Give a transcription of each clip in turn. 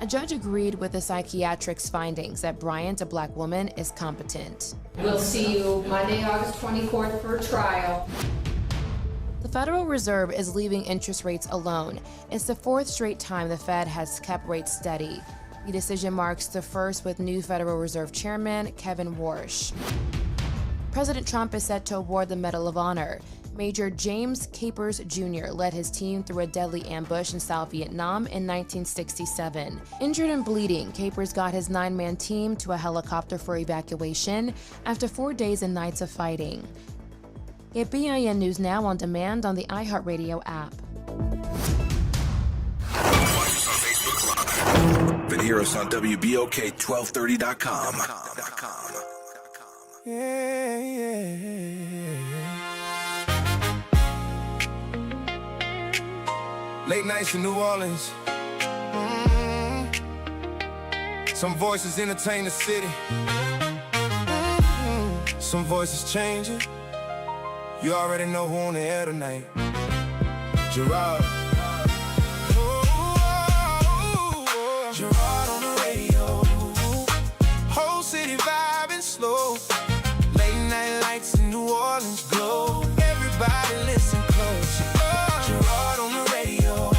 A judge agreed with the psychiatric's findings that Bryant, a black woman, is competent. We'll see you Monday, August 24th for trial. The Federal Reserve is leaving interest rates alone. It's the fourth straight time the Fed has kept rates steady. The decision marks the first with new Federal Reserve Chairman Kevin Warsh. President Trump is set to award the Medal of Honor. Major James Capers Jr. led his team through a deadly ambush in South Vietnam in 1967. Injured and bleeding, Capers got his 9-man team to a helicopter for evacuation after 4 days and nights of fighting. Get BIN News Now on demand on the iHeartRadio app. Then hear us on WBOK1230.com. Late nights in New Orleans. Some voices entertain the city. Some voices changing. You already know who on the air tonight. Gerod. Gerard on the radio. Whole city vibing slow. Late night lights in New Orleans glow. Everybody listen close. Gerard on the radio.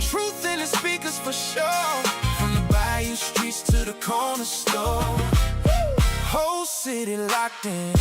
Truth in the speakers for sure. From the bayou streets to the corner store. Whole city locked in.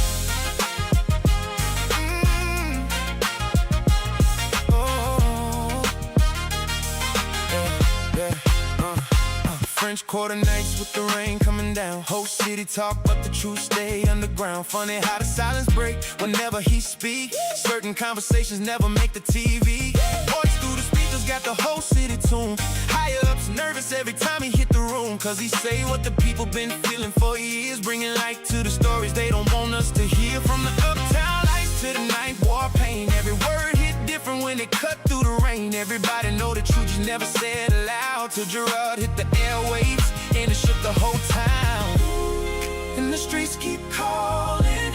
French Quarter nights with the rain coming down. Whole city talk, but the truth stay underground. Funny how the silence break whenever he speak. Certain conversations never make the TV. Voice through the speakers got the whole city tuned. Higher ups nervous every time he hit the room. Cause he say what the people been feeling for years. Bringing light to the stories they don't want us to hear. From the uptown lights to the night war pain. Every word hit different when it cut through the rain. Everybody know the truth, you never said aloud. Till Gerard hit the airwaves and it shook the whole town. And the streets keep calling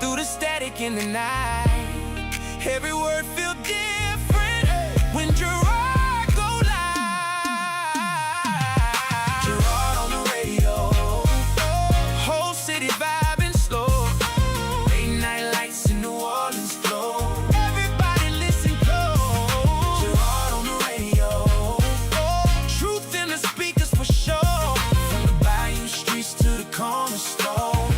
through the static in the night. Every word feel different when Gerard go live. Gerard on the radio. Whole city vibing slow. Late night lights in New Orleans glow. Everybody listen close. Gerard on the radio. Truth in the speakers for sure. From the bayou streets to the corner store.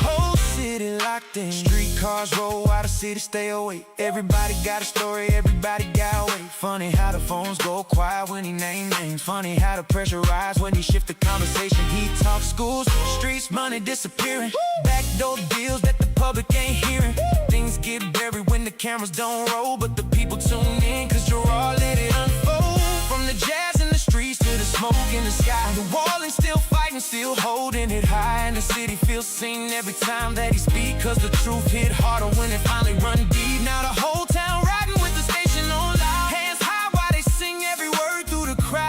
Whole city locked in. Streetcars roll out of city, stay awake. Everybody got a story, everybody got away. Funny how the phones go quiet when he name names. Funny how the pressure rise when he shift the conversation. He talks schools, streets, money disappearing. Backdoor deals that the public ain't hearing. Things get buried when the cameras don't roll, but the people tune in cause Gerard let it unfold. From the jazz in the streets to the smoke in the sky. The wall ain't still fighting, still holding it high. And the city feels seen every time that he speak. Cause the truth hit harder when it finally run deep. Now the whole town riding with the station on loud. Hands high while they sing every word through the crowd.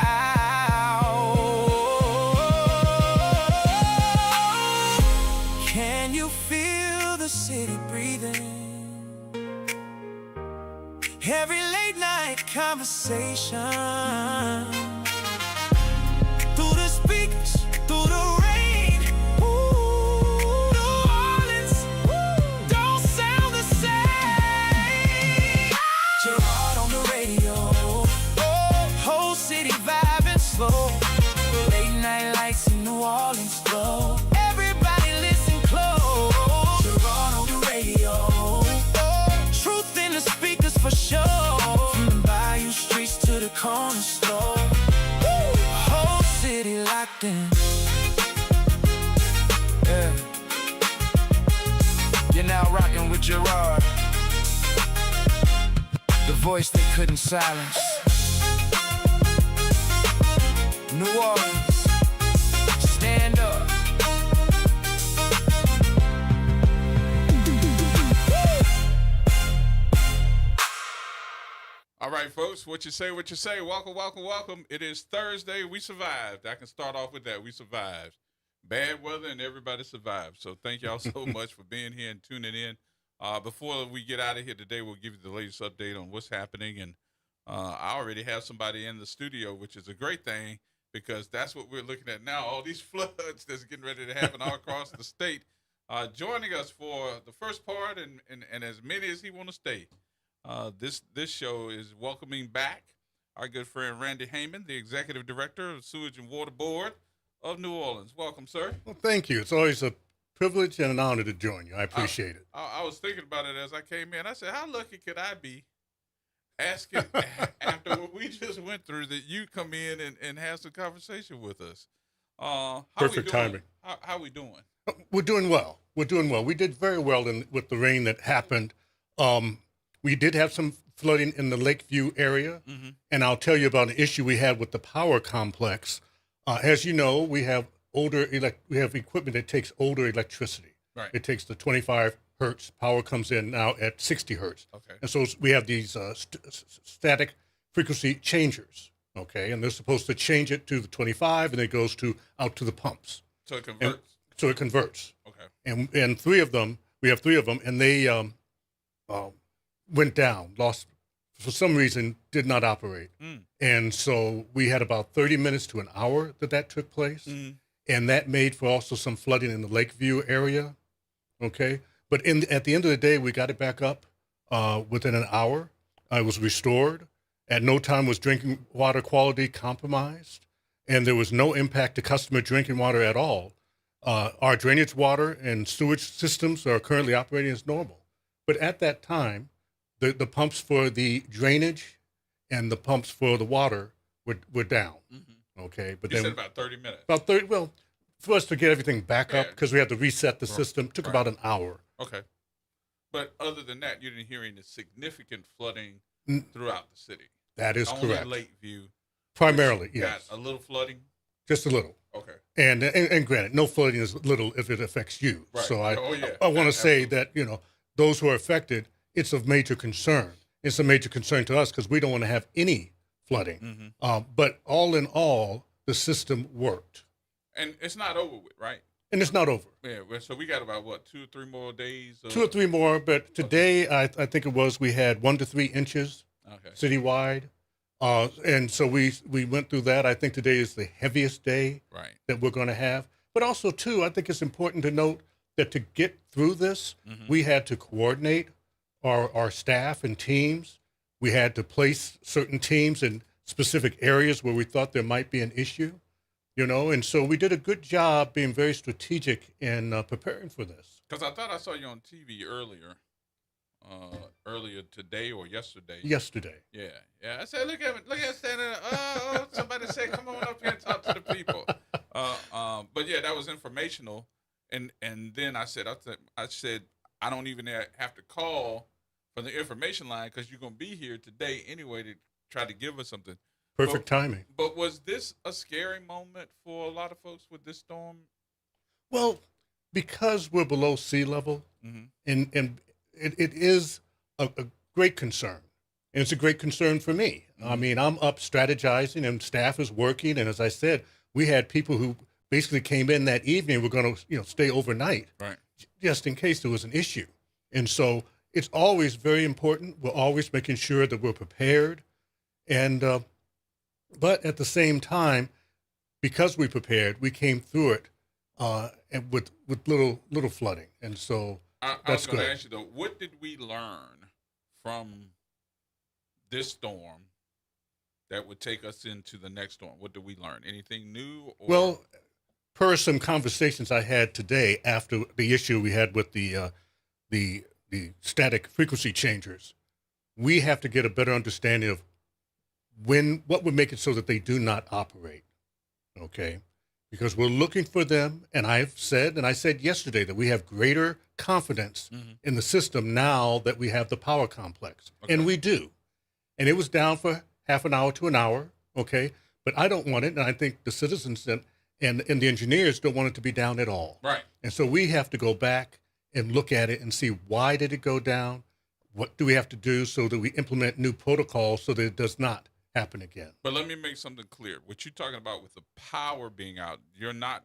Can you feel the city breathing? Every late night conversation. Through the speakers, through the rain. Ooh, New Orleans, don't sound the same. Gerard on the radio. Whole city vibing slow. Late night lights in New Orleans glow. Everybody listen close. Gerard on the radio. Truth in the speakers for sure. From the bayou streets to the corner store. Whole city locked in. Yeah. You're now rocking with Gerard, the voice they couldn't silence. New Orleans, stand up. All right, folks, what you say, what you say. Welcome, welcome, welcome. It is Thursday. We survived. I can start off with that. We survived. Bad weather and everybody survived. So thank y'all so much for being here and tuning in. Before we get out of here today, we'll give you the latest update on what's happening and I already have somebody in the studio, which is a great thing because that's what we're looking at now. All these floods that's getting ready to happen all across the state. Joining us for the first part and as many as he want to stay. This show is welcoming back our good friend Randy Heyman, the Executive Director of Sewage and Water Board of New Orleans. Welcome, sir. Well, thank you. It's always a privilege and an honor to join you. I appreciate it. I was thinking about it as I came in. I said, how lucky could I be asking after what we just went through that you come in and have some conversation with us? Perfect timing. How we doing? We're doing well. We're doing well. We did very well with the rain that happened. We did have some flooding in the Lakeview area, and I'll tell you about an issue we had with the power complex. As you know, we have equipment that takes older electricity. Right. It takes the 25 hertz. Power comes in now at 60 hertz. Okay. And so we have these static frequency changers. Okay, and they're supposed to change it to the 25, and it goes out to the pumps. So it converts. So it converts. Okay. And we have three of them, and they went down, lost, for some reason, did not operate. And so we had about 30 minutes to an hour that took place. And that made for also some flooding in the Lakeview area. Okay. But at the end of the day, we got it back up within an hour. It was restored. At no time was drinking water quality compromised. And there was no impact to customer drinking water at all. Our drainage water and sewage systems are currently operating as normal. But at that time, the pumps for the drainage and the pumps for the water were down. Okay, but You then said about 30 minutes. about 30. Well, for us to get everything back up because we had to reset the system, took Right. about an hour. Okay. But other than that, you didn't hear any significant flooding throughout the city. That is Only correct. Lakeview. Primarily, which yes, Got a little flooding. just a little. Okay. And granted, no flooding is little if it affects you. Right. So I Oh, yeah. want to say Absolutely. that those who are affected, it's of major concern. It's a major concern to us because we don't want to have any flooding. But all in all, the system worked, And it's not over with, right? and it's not over. Yeah. So we got about, what, 2 or 3 more days? 2 or 3 more, but today I think it was we had 1 to 3 inches Okay. citywide, and so we went through that. I think today is the heaviest day Right. that we're going to have. But also, too, I think it's important to note that to get through this, we had to coordinate our staff and teams. We had to place certain teams in specific areas where we thought there might be an issue, and so we did a good job being very strategic in preparing for this. Because I thought I saw you on TV earlier today or yesterday. Yesterday. Yeah. I said, look at standing there. Oh, somebody said, come on up here and talk to the people. But yeah, that was informational. And then I said, I don't even have to call from the information line because you're gonna be here today anyway to try to give us something. Perfect timing. But was this a scary moment for a lot of folks with this storm? Well, because we're below sea level, and it is a great concern. And it's a great concern for me. I mean, I'm up strategizing and staff is working. And as I said, we had people who basically came in that evening. We're going to stay overnight, Right. just in case there was an issue. And so it's always very important. We're always making sure that we're prepared. And but at the same time, because we prepared, we came through it and with little flooding. And so I was that's going to good. ask you though, what did we learn from this storm that would take us into the next storm? What did we learn? Anything new? Or? Well, per some conversations I had today after the issue we had with the static frequency changers, we have to get a better understanding of what would make it so that they do not operate. Okay, because we're looking for them, and I said yesterday that we have greater confidence in the system now that we have the power complex, and we do. And it was down for half an hour to an hour, okay? But I don't want it, and I think the citizens and the engineers don't want it to be down at all. Right. And so we have to go back and look at it and see why did it go down? What do we have to do so that we implement new protocols so that it does not happen again? But let me make something clear. What you're talking about with the power being out, you're not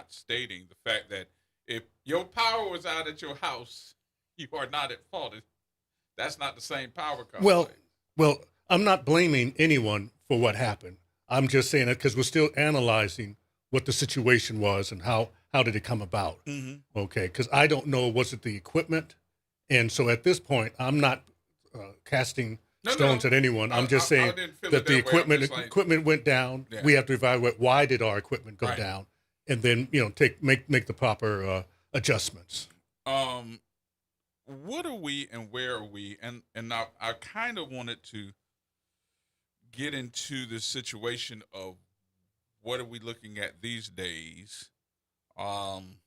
stating the fact that if your power was out at your house, you are not at fault. That's not the same power complex. Well, I'm not blaming anyone for what happened. I'm just saying that because we're still analyzing what the situation was and how did it come about. Okay, because I don't know, was it the equipment? And so at this point, I'm not casting stones at anyone. I'm just saying that the equipment went down. Yeah. We have to evaluate why did our equipment go down, and then make the proper adjustments. What are we and where are we? And I kind of wanted to get into the situation of what are we looking at these days. And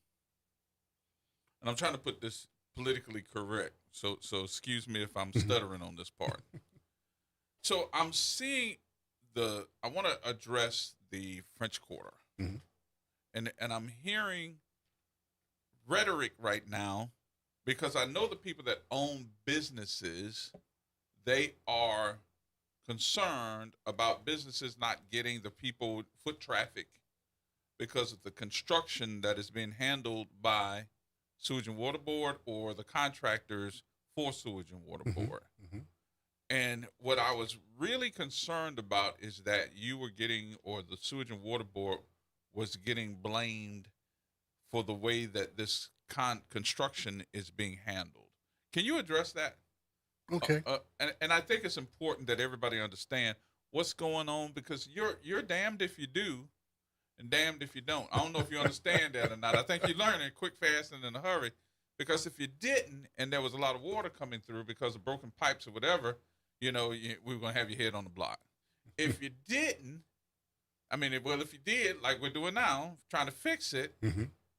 I'm trying to put this politically correct. So excuse me if I'm stuttering on this part. So I'm seeing I want to address the French Quarter. And I'm hearing rhetoric right now because I know the people that own businesses, they are concerned about businesses not getting the people, foot traffic, because of the construction that is being handled by Sewage and Water Board or the contractors for Sewage and Water Board. And what I was really concerned about is that you were getting, or the Sewage and Water Board was getting blamed for the way that this construction is being handled. Can you address that? Okay. And I think it's important that everybody understand what's going on, because you're damned if you do and damned if you don't. I don't know if you understand that or not. I think you learn it quick, fast, and in a hurry, because if you didn't and there was a lot of water coming through because of broken pipes or whatever, we were going to have your head on the block. If you didn't, if you did, like we're doing now, trying to fix it,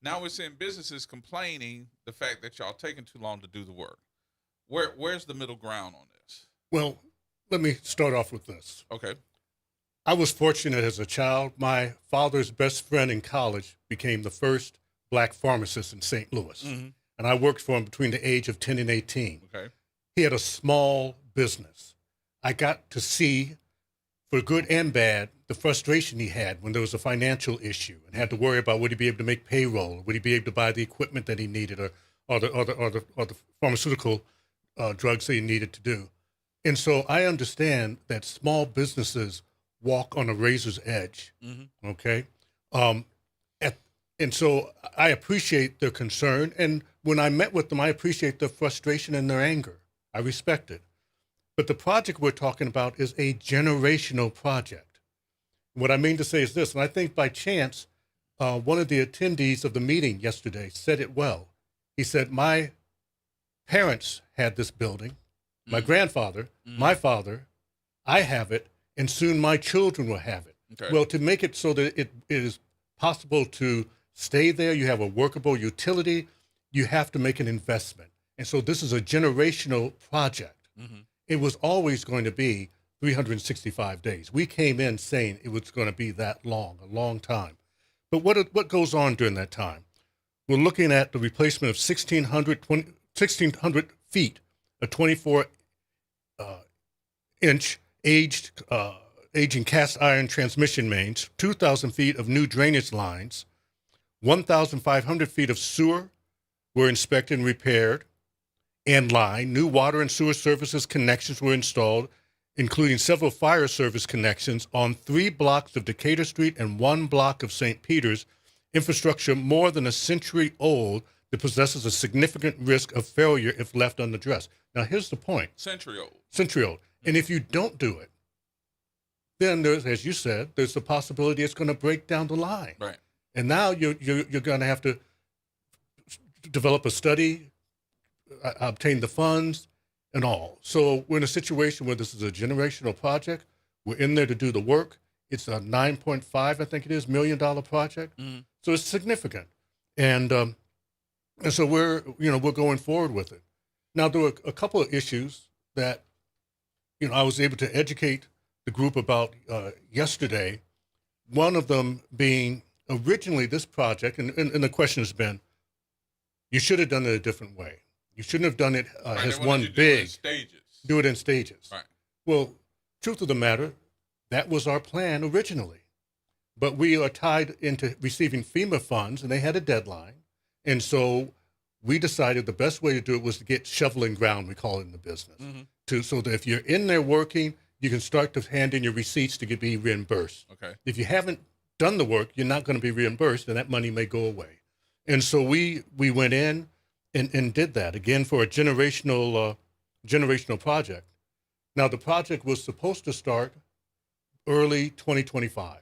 now we're seeing businesses complaining the fact that y'all taking too long to do the work. Where's the middle ground on this? Well, let me start off with this. Okay. I was fortunate as a child. My father's best friend in college became the first black pharmacist in St. Louis. And I worked for him between the age of 10 and 18. Okay. He had a small business. I got to see, for good and bad, the frustration he had when there was a financial issue and had to worry about would he be able to make payroll, would he be able to buy the equipment that he needed, or the pharmaceutical drugs that he needed to do. And so I understand that small businesses walk on a razor's edge. Okay. And so I appreciate their concern. And when I met with them, I appreciate their frustration and their anger. I respect it. But the project we're talking about is a generational project. What I mean to say is this, and I think by chance, one of the attendees of the meeting yesterday said it well. He said, my parents had this building, my grandfather, my father, I have it, and soon my children will have it. Okay. Well, to make it so that it is possible to stay there, you have a workable utility, you have to make an investment. And so this is a generational project. It was always going to be 365 days. We came in saying it was going to be that long, a long time. But what goes on during that time? We're looking at the replacement of 1,600 feet of 24-inch aging cast iron transmission mains, 2,000 feet of new drainage lines, 1,500 feet of sewer were inspected and repaired and lined. New water and sewer services connections were installed, including several fire service connections on 3 blocks of Decatur Street and 1 block of St. Peter's, infrastructure more than a century old that possesses a significant risk of failure if left unaddressed. Now, here's the point. Century old. And if you don't do it, then there's, as you said, there's the possibility it's going to break down the line. Right. And now you're going to have to develop a study, obtain the funds, and all. So we're in a situation where this is a generational project. We're in there to do the work. It's a $9.5, I think it is, $1 million project. So it's significant. And so we're going forward with it. Now, there were a couple of issues that, I was able to educate the group about yesterday. One of them being originally this project, and the question has been, you should have done it a different way. You shouldn't have done it as one big. Do it in stages. Right. Well, truth of the matter, that was our plan originally. But we are tied into receiving FEMA funds, and they had a deadline. And so we decided the best way to do it was to get shovel and ground, we call it in the business. So that if you're in there working, you can start to hand in your receipts to be reimbursed. Okay. If you haven't done the work, you're not going to be reimbursed, and that money may go away. And so we went in and did that again for a generational project. Now the project was supposed to start early 2025.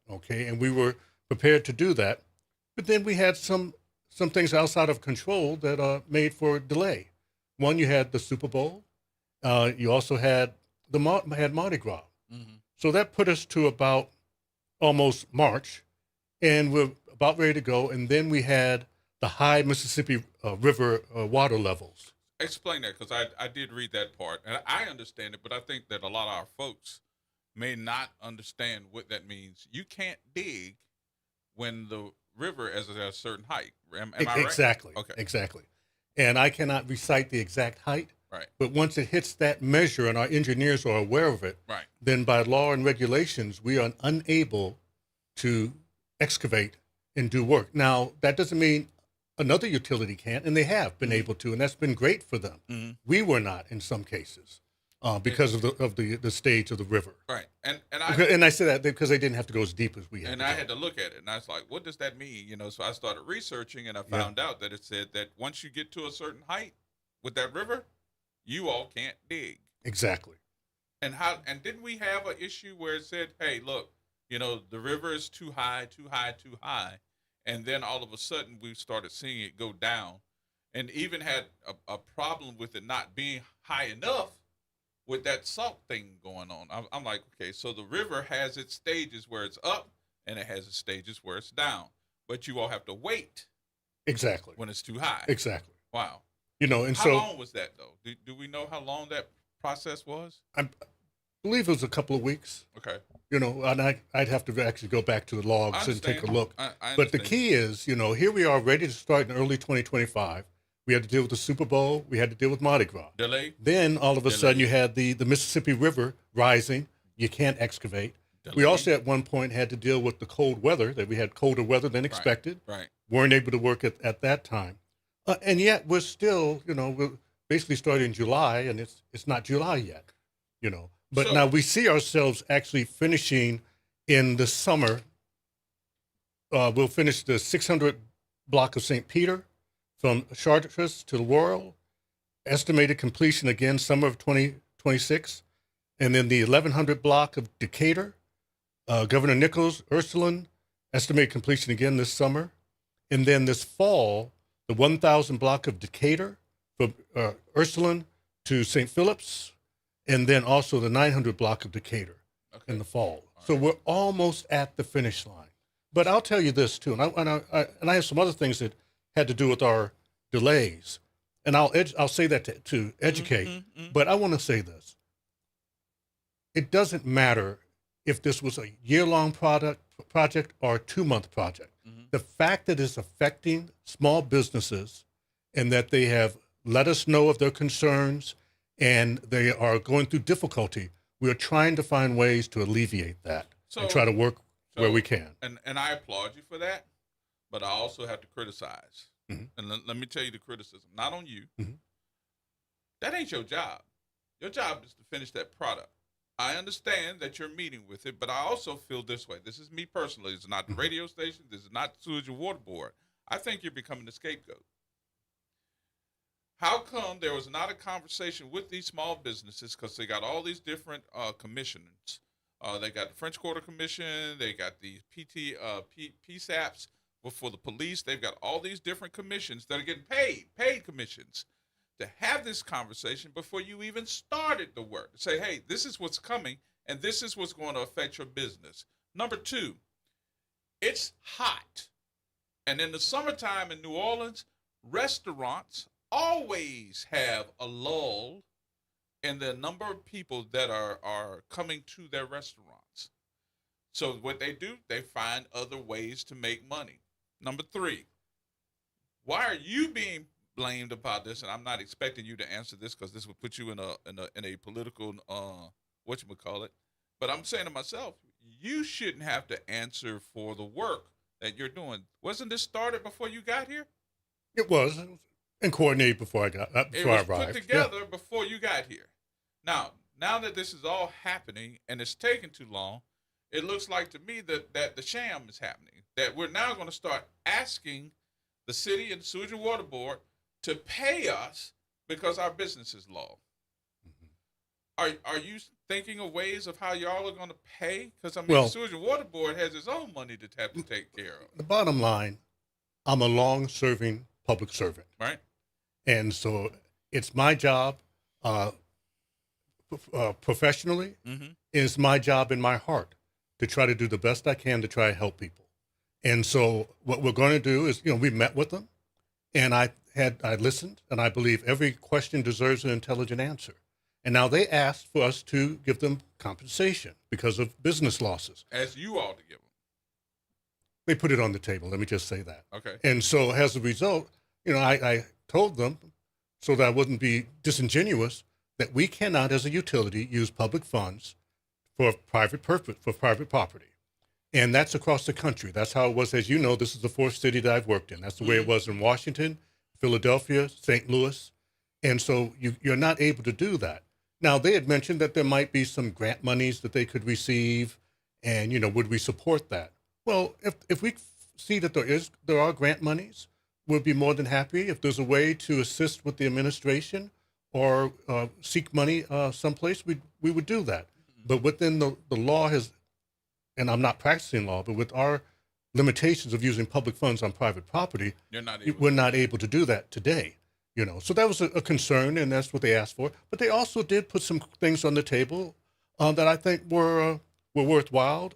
Okay, and we were prepared to do that, but then we had some things outside of control that made for delay. One, you had the Super Bowl. You also had Mardi Gras. So that put us to about almost March, and we're about ready to go. And then we had the high Mississippi River water levels. Explain that, because I did read that part, and I understand it, but I think that a lot of our folks may not understand what that means. You can't dig when the river is at a certain height. Am I right? Exactly. Okay. Exactly. And I cannot recite the exact height. Right. But once it hits that measure and our engineers are aware of it, Right. then by law and regulations, we are unable to excavate and do work. Now, that doesn't mean another utility can't, and they have been able to, and that's been great for them. We were not in some cases because of the stage of the river. Right. And I say that because they didn't have to go as deep as we had. And I had to look at it, and I was like, what does that mean? So I started researching, and I found out that it said that once you get to a certain height with that river, you all can't dig. Exactly. And didn't we have an issue where it said, hey, look, the river is too high, too high, too high. And then all of a sudden we started seeing it go down, and even had a problem with it not being high enough with that salt thing going on. I'm like, okay, so the river has its stages where it's up, and it has its stages where it's down. But you all have to wait. Exactly. When it's too high. Exactly. Wow. And how long was that, though? Do we know how long that process was? I believe it was a couple of weeks. Okay. And I'd have to actually go back to the logs and take a look. But the key is, here we are ready to start in early 2025. We had to deal with the Super Bowl. We had to deal with Mardi Gras. Delay. Then all of a sudden you had the Mississippi River rising. You can't excavate. Delay. We also at one point had to deal with the cold weather, that we had colder weather than expected. Right. Weren't able to work at that time. And yet we're still, we're basically starting in July, and it's not July yet, But now we see ourselves actually finishing in the summer. We'll finish the 600 block of St. Peter from Chartres to Laurel. Estimated completion again, summer of 2026. And then the 1100 block of Decatur, Governor Nichols, Ursuline, estimated completion again this summer. And then this fall, the 1000 block of Decatur from Ursuline to St. Philip's, and then also the 900 block of Decatur in the fall. So we're almost at the finish line. But I'll tell you this too, and I have some other things that had to do with our delays, and I'll say that to educate. But I want to say this: it doesn't matter if this was a year-long project or a 2-month project. The fact that it's affecting small businesses, and that they have let us know of their concerns, and they are going through difficulty, we are trying to find ways to alleviate that and try to work where we can. And I applaud you for that, but I also have to criticize. And let me tell you the criticism, not on you. That ain't your job. Your job is to finish that product. I understand that you're meeting with it, but I also feel this way. This is me personally. It's not the radio station. This is not the Sewage and Water Board. I think you're becoming a scapegoat. How come there was not a conversation with these small businesses, because they got all these different commissions? They got the French Quarter Commission. They got the PSAPs for the police. They've got all these different commissions that are getting paid commissions, to have this conversation before you even started the work. Say, hey, this is what's coming, and this is what's going to affect your business. Number two, it's hot. And in the summertime in New Orleans, restaurants always have a lull in the number of people that are coming to their restaurants. So what they do, they find other ways to make money. Number three, why are you being blamed about this? And I'm not expecting you to answer this, because this would put you in a political whatchamacallit. But I'm saying to myself, you shouldn't have to answer for the work that you're doing. Wasn't this started before you got here? It was, and coordinated before I arrived. It was put together before you got here. Now, now that this is all happening and it's taking too long, it looks like to me that the sham is happening. That we're now going to start asking the city and sewage and water board to pay us because our business is low. Are you thinking of ways of how y'all are going to pay? Because I mean, the sewage and water board has its own money to have to take care of. The bottom line, I'm a long-serving public servant, right? And so it's my job, professionally. It's my job in my heart to try to do the best I can to try to help people. And so what we're going to do is, we met with them, and I listened, and I believe every question deserves an intelligent answer. And now they asked for us to give them compensation because of business losses. As you ought to give them. They put it on the table. Let me just say that. Okay. And so as a result, I told them, so that I wouldn't be disingenuous, that we cannot, as a utility, use public funds for private purpose, for private property. And that's across the country. That's how it was. As you know, this is the fourth city that I've worked in. That's the way it was in Washington, Philadelphia, St. Louis. And so you're not able to do that. Now, they had mentioned that there might be some grant monies that they could receive, and, would we support that? Well, if we see that there are grant monies, we'll be more than happy. If there's a way to assist with the administration or seek money someplace, we would do that. But within the law and I'm not practicing law, but with our limitations of using public funds on private property, we're not able to do that today. So that was a concern, and that's what they asked for. But they also did put some things on the table that I think were worthwhile.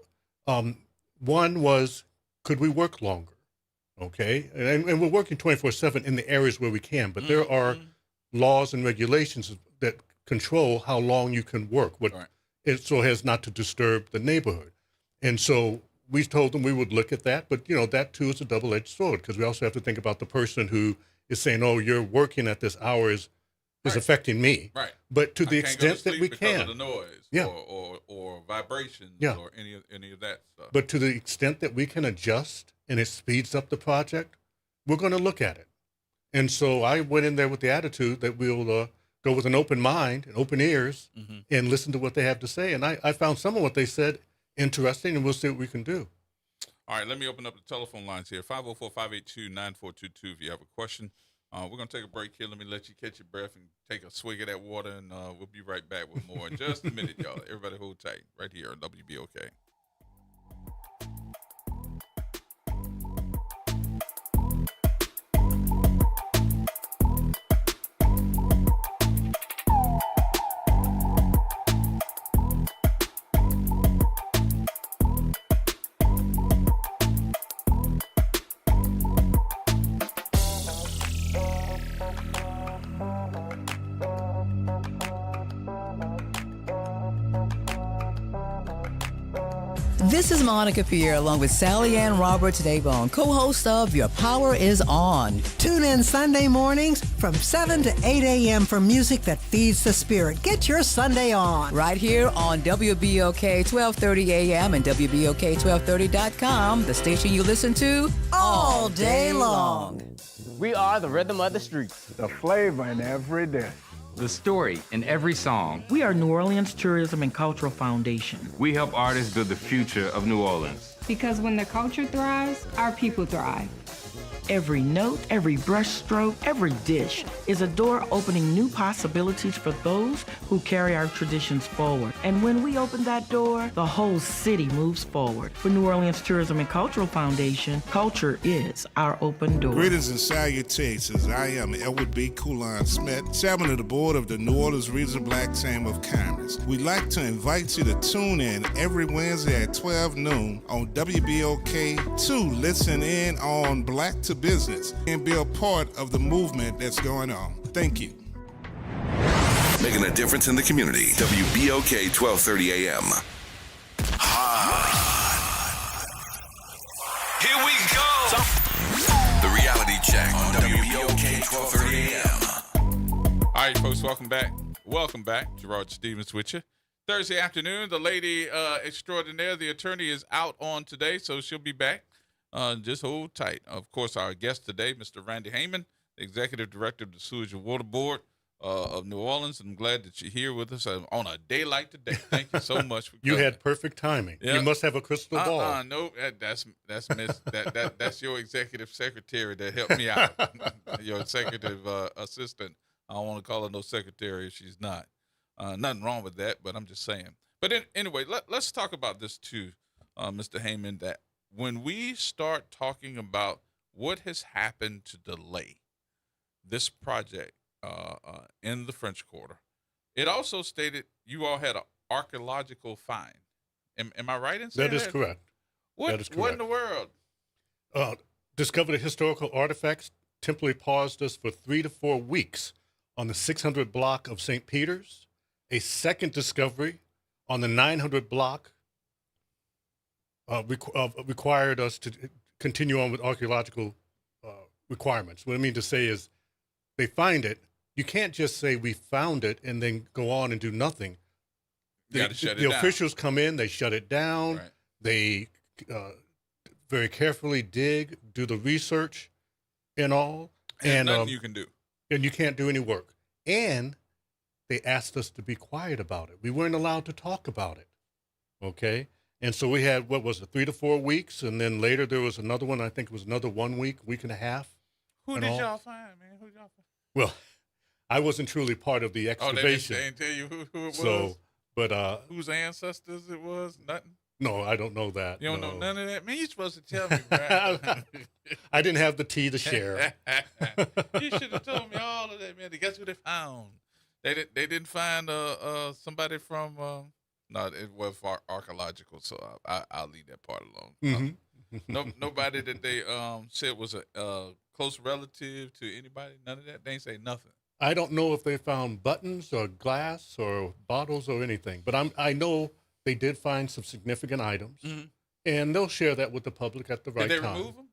One was, could we work longer? Okay, and we're working 24/7 in the areas where we can, but there are laws and regulations that control how long you can work, so as not to disturb the neighborhood. And so we told them we would look at that, but that too is a double-edged sword, because we also have to think about the person who is saying, "Oh, you're working at this hour is affecting me." Right. But to the extent that we because can, of the noise, or vibrations, or any of that stuff. But to the extent that we can adjust and it speeds up the project, we're going to look at it. And so I went in there with the attitude that we'll go with an open mind and open ears and listen to what they have to say. And I found some of what they said interesting, and we'll see what we can do. All right, let me open up the telephone lines here. 504-582-9422 if you have a question. We're going to take a break here. Let me let you catch your breath and take a swig of that water, and we'll be right back with more in just a minute, y'all. Everybody hold tight right here on WBOK. This is Monica Pierre along with Sally Ann Roberts Daybone, co-host of Your Power is On. Tune in Sunday mornings from 7 to 8 a.m. for music that feeds the spirit. Get your Sunday on. Right here on WBOK 1230 a.m. and WBOK1230.com, the station you listen to all day long. We are the rhythm of the streets. The flavor in every dish. The story in every song. We are New Orleans Tourism and Cultural Foundation. We help artists build the future of New Orleans. Because when the culture thrives, our people thrive. Every note, every brushstroke, every dish is a door opening new possibilities for those who carry our traditions forward. And when we open that door, the whole city moves forward. For New Orleans Tourism and Cultural Foundation, culture is our open door. Greetings and salutations. I am Edward B. Coulon Smith, chairman of the board of the New Orleans Regional Black Chamber of Commerce. We'd like to invite you to tune in every Wednesday at 12 noon on WBOK to listen in on Black to Business and be a part of the movement that's going on. Thank you. Making a difference in the community. WBOK 1230 AM. Here we go. The reality check on WBOK 1230 AM. All right, folks, welcome back. Welcome back. Gerard Stevens with you. Thursday afternoon, the lady extraordinaire, the attorney, is out on today, so she'll be back. Just hold tight. Of course, our guest today, Mr. Randy Heyman, the Executive Director of the Sewage and Water Board of New Orleans. I'm glad that you're here with us on a day like today. Thank you so much for You coming. had perfect timing. Yeah. You must have a crystal ball. No, that's that's your executive secretary that helped me out. Your executive assistant. I don't want to call her no secretary if she's not. Nothing wrong with that, but I'm just saying. But anyway, let's talk about this too, Mr. Heyman, that when we start talking about what has happened to delay this project in the French Quarter, it also stated you all had an archaeological find. Am I right in saying that? That is correct. What, that is correct. What in the world? Discovered historical artifacts temporarily paused us for 3 to 4 weeks on the 600 block of St. Peter's. A second discovery on the 900 block required us to continue on with archaeological requirements. What I mean to say is they find it. You can't just say we found it and then go on and do nothing. The officials come in, they shut it down. Right. They very carefully dig, do the research and all. And nothing you can do. And you can't do any work. And they asked us to be quiet about it. We weren't allowed to talk about it. Okay? And so we had, 3 to 4 weeks, and then later there was another one. I think it was another 1 week, week and a half. Who did y'all find, man? Who y'all find? Well, I wasn't truly part of the excavation. They didn't tell you who it was? So, but whose ancestors it was? Nothing? No, I don't know that. You don't know none of that? Man, you're supposed to tell me, right? I didn't have the tea to share. You should have told me all of that, man. Guess who they found? They didn't find somebody from no, it was archaeological, so I'll leave that part alone. Mm-hmm. Nobody that they said was a close relative to anybody. None of that. They ain't say nothing. I don't know if they found buttons or glass or bottles or anything, but I know they did find some significant items, and they'll share that with the public at the right time. Did they remove them?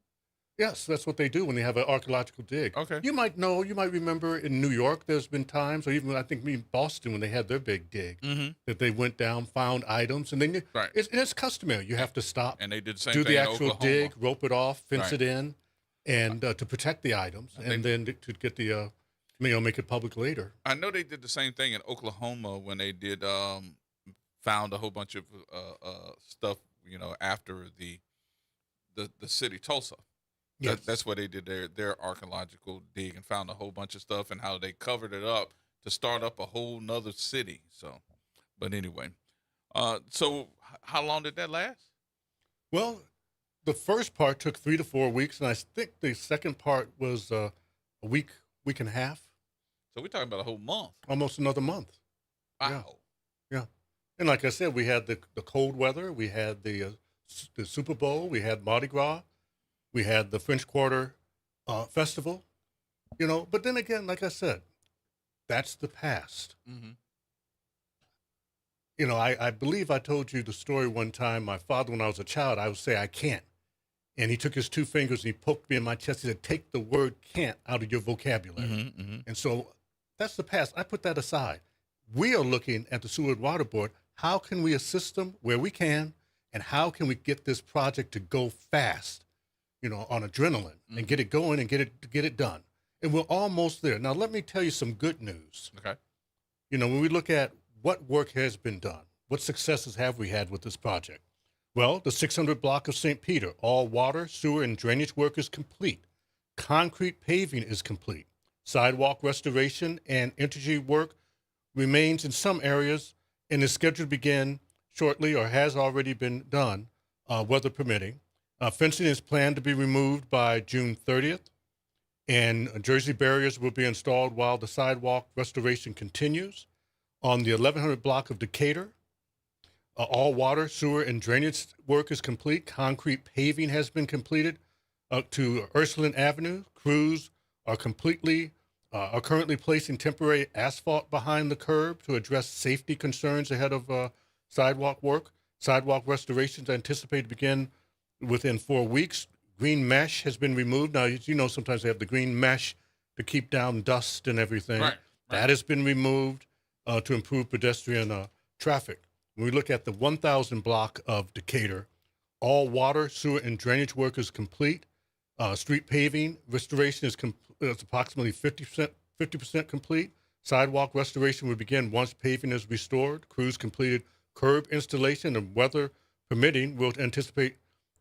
Yes, that's what they do when they have an archaeological dig. Okay. You might remember in New York, there's been times, or even I think in Boston when they had their big dig, that they went down, found items, and then it's customary. You have to stop, and they did the same do thing the in actual Oklahoma. dig, rope it off, fence it in, and to protect the items, and then to get the make it public later. I know they did the same thing in Oklahoma when they did found a whole bunch of stuff, after the city Tulsa. Yes. That's what they did their archaeological dig and found a whole bunch of stuff and how they covered it up to start up a whole nother city. So, but anyway, so how long did that last? Well, the first part took 3 to 4 weeks, and I think the second part was a week and a half. So we're talking about a whole month. Almost another month. Wow. Yeah. And like I said, we had the cold weather, we had the Super Bowl, we had Mardi Gras. We had the French Quarter Festival, But then again, like I said, that's the past. I believe I told you the story one time. My father, when I was a child, I would say, I can't. And he took his 2 fingers and he poked me in my chest. He said, take the word can't out of your vocabulary. And so that's the past. I put that aside. We are looking at the Sewer and Water Board. How can we assist them where we can? And how can we get this project to go fast? On adrenaline and get it going and get it done. And we're almost there. Now, let me tell you some good news. Okay. When we look at what work has been done, what successes have we had with this project? Well, the 600 block of St. Peter, all water, sewer, and drainage work is complete. Concrete paving is complete. Sidewalk restoration and energy work remains in some areas and is scheduled to begin shortly or has already been done, weather permitting. Fencing is planned to be removed by June 30th, and Jersey barriers will be installed while the sidewalk restoration continues. On the 1100 block of Decatur, all water, sewer, and drainage work is complete. Concrete paving has been completed up to Ursuline Avenue. Crews are currently placing temporary asphalt behind the curb to address safety concerns ahead of sidewalk work. Sidewalk restorations are anticipated to begin within 4 weeks. Green mesh has been removed. Now, sometimes they have the green mesh to keep down dust and everything. Right. That has been removed to improve pedestrian traffic. When we look at the 1000 block of Decatur, all water, sewer, and drainage work is complete. Street paving restoration is approximately 50% complete. Sidewalk restoration will begin once paving is restored. Crews completed curb installation, and weather permitting, we'll anticipate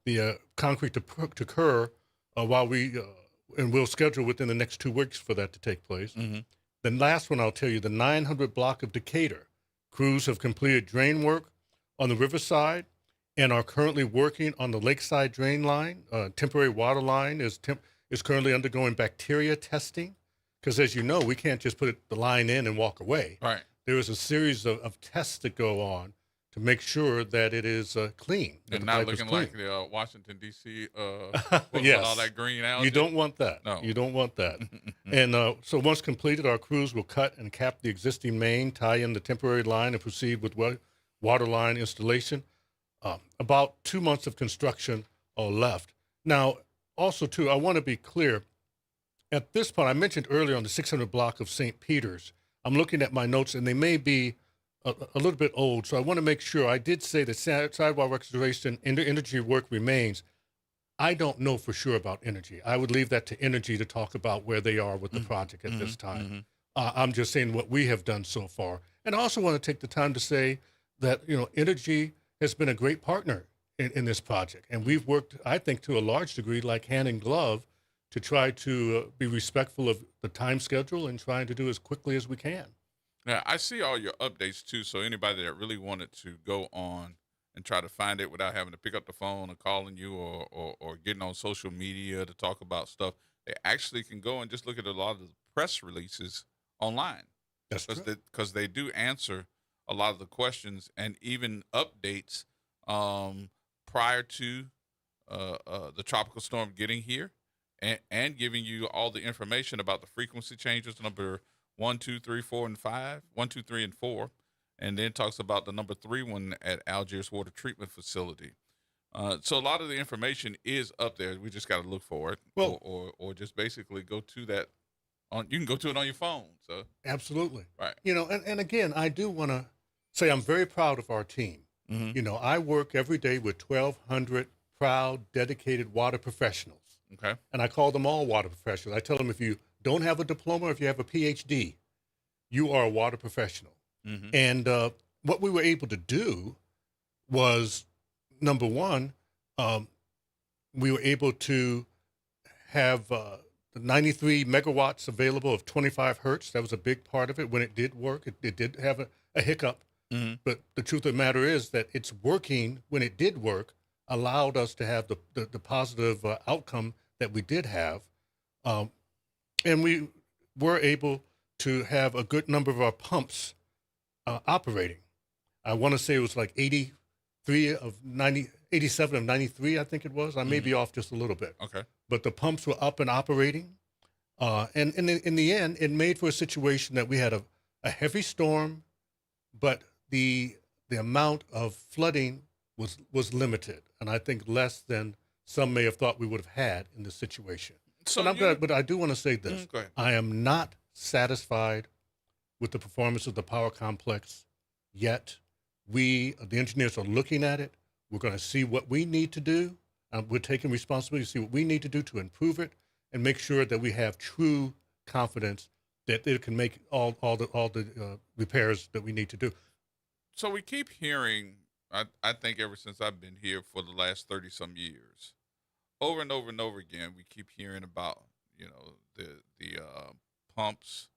the concrete to occur and we'll schedule within the next 2 weeks for that to take place. Mm-hmm. The last one I'll tell you, the 900 block of Decatur. Crews have completed drain work on the riverside and are currently working on the lakeside drain line. Temporary water line is currently undergoing bacteria testing because, as you know, we can't just put the line in and walk away. Right. There is a series of tests that go on to make sure that it is clean. And not looking like the Washington, D.C. With Yes. all that green algae. You don't want that. No. You don't want that. And so once completed, our crews will cut and cap the existing main, tie in the temporary line, and proceed with water line installation. About 2 months of construction are left. Now, also, too, I want to be clear. At this point, I mentioned earlier on the 600 block of St. Peter's, I'm looking at my notes, and they may be a little bit old, so I want to make sure. I did say that sidewalk restoration energy work remains. I don't know for sure about energy. I would leave that to energy to talk about where they are with the project at this time. I'm just saying what we have done so far. And I also want to take the time to say that, energy has been a great partner in this project. And we've worked, I think, to a large degree, like hand in glove, to try to be respectful of the time schedule and trying to do as quickly as we can. Now, I see all your updates, too, so anybody that really wanted to go on and try to find it without having to pick up the phone or calling you or getting on social media to talk about stuff, they actually can go and just look at a lot of the press releases online. That's true. Because they do answer a lot of the questions and even updates prior to the tropical storm getting here and giving you all the information about the frequency changes, number 1, 2, 3, 4, and 5, 1, 2, 3, and 4, and then talks about the number 3 one at Algiers Water Treatment Facility. So a lot of the information is up there. We just got to look for it, or just basically go to that. You can go to it on your phone. So absolutely, right. And again, I do want to say I'm very proud of our team. Mm-hmm. I work every day with 1,200 proud, dedicated water professionals. Okay. And I call them all water professionals. I tell them if you don't have a diploma, if you have a PhD, you are a water professional. Mm-hmm. And what we were able to do was, number one, we were able to have the 93 megawatts available of 25 hertz. That was a big part of it. When it did work, it did have a hiccup. Mm-hmm. But the truth of the matter is that it's working. When it did work, allowed us to have the positive outcome that we did have. And we were able to have a good number of our pumps operating. I want to say it was like 87 of 93, I think it was. I may be off just a little bit. Okay. But the pumps were up and operating. And in the end, it made for a situation that we had a heavy storm, but the amount of flooding was limited, and I think less than some may have thought we would have had in this situation. So but I do want to say this. Go ahead. I am not satisfied with the performance of the power complex yet. The engineers are looking at it. We're going to see what we need to do. We're taking responsibility to see what we need to do to improve it and make sure that we have true confidence that it can make all the repairs that we need to do. So we keep hearing, I think ever since I've been here for the last 30-some years, over and over and over again, we keep hearing about, the pumps,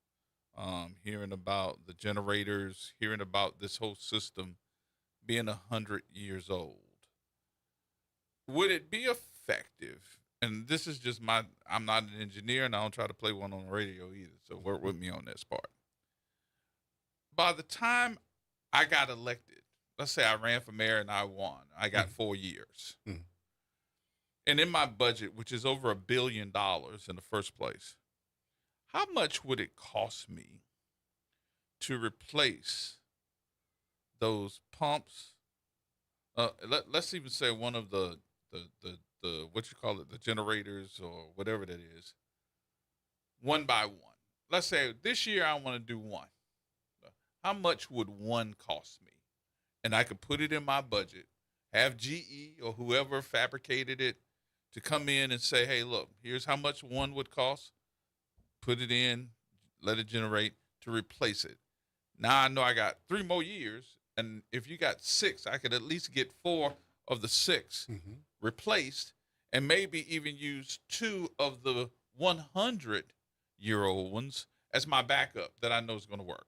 hearing about the generators, hearing about this whole system being 100 years old. Would it be effective? And this is just I'm not an engineer, and I don't try to play one on the radio either, so work with me on this part. By the time I got elected, let's say I ran for mayor and I won. I got 4 years. Mm-hmm. And in my budget, which is over $1 billion in the first place, how much would it cost me to replace those pumps? Let's even say one of the what you call it, the generators or whatever that is, one by one. Let's say this year I want to do one. How much would one cost me? And I could put it in my budget, have GE or whoever fabricated it to come in and say, hey, look, here's how much one would cost. Put it in, let it generate. to replace it. Now I know I got 3 more years, and if you got 6, I could at least get 4 of the 6 replaced, and maybe even use 2 of the 100-year-old ones as my backup that I know is going to work.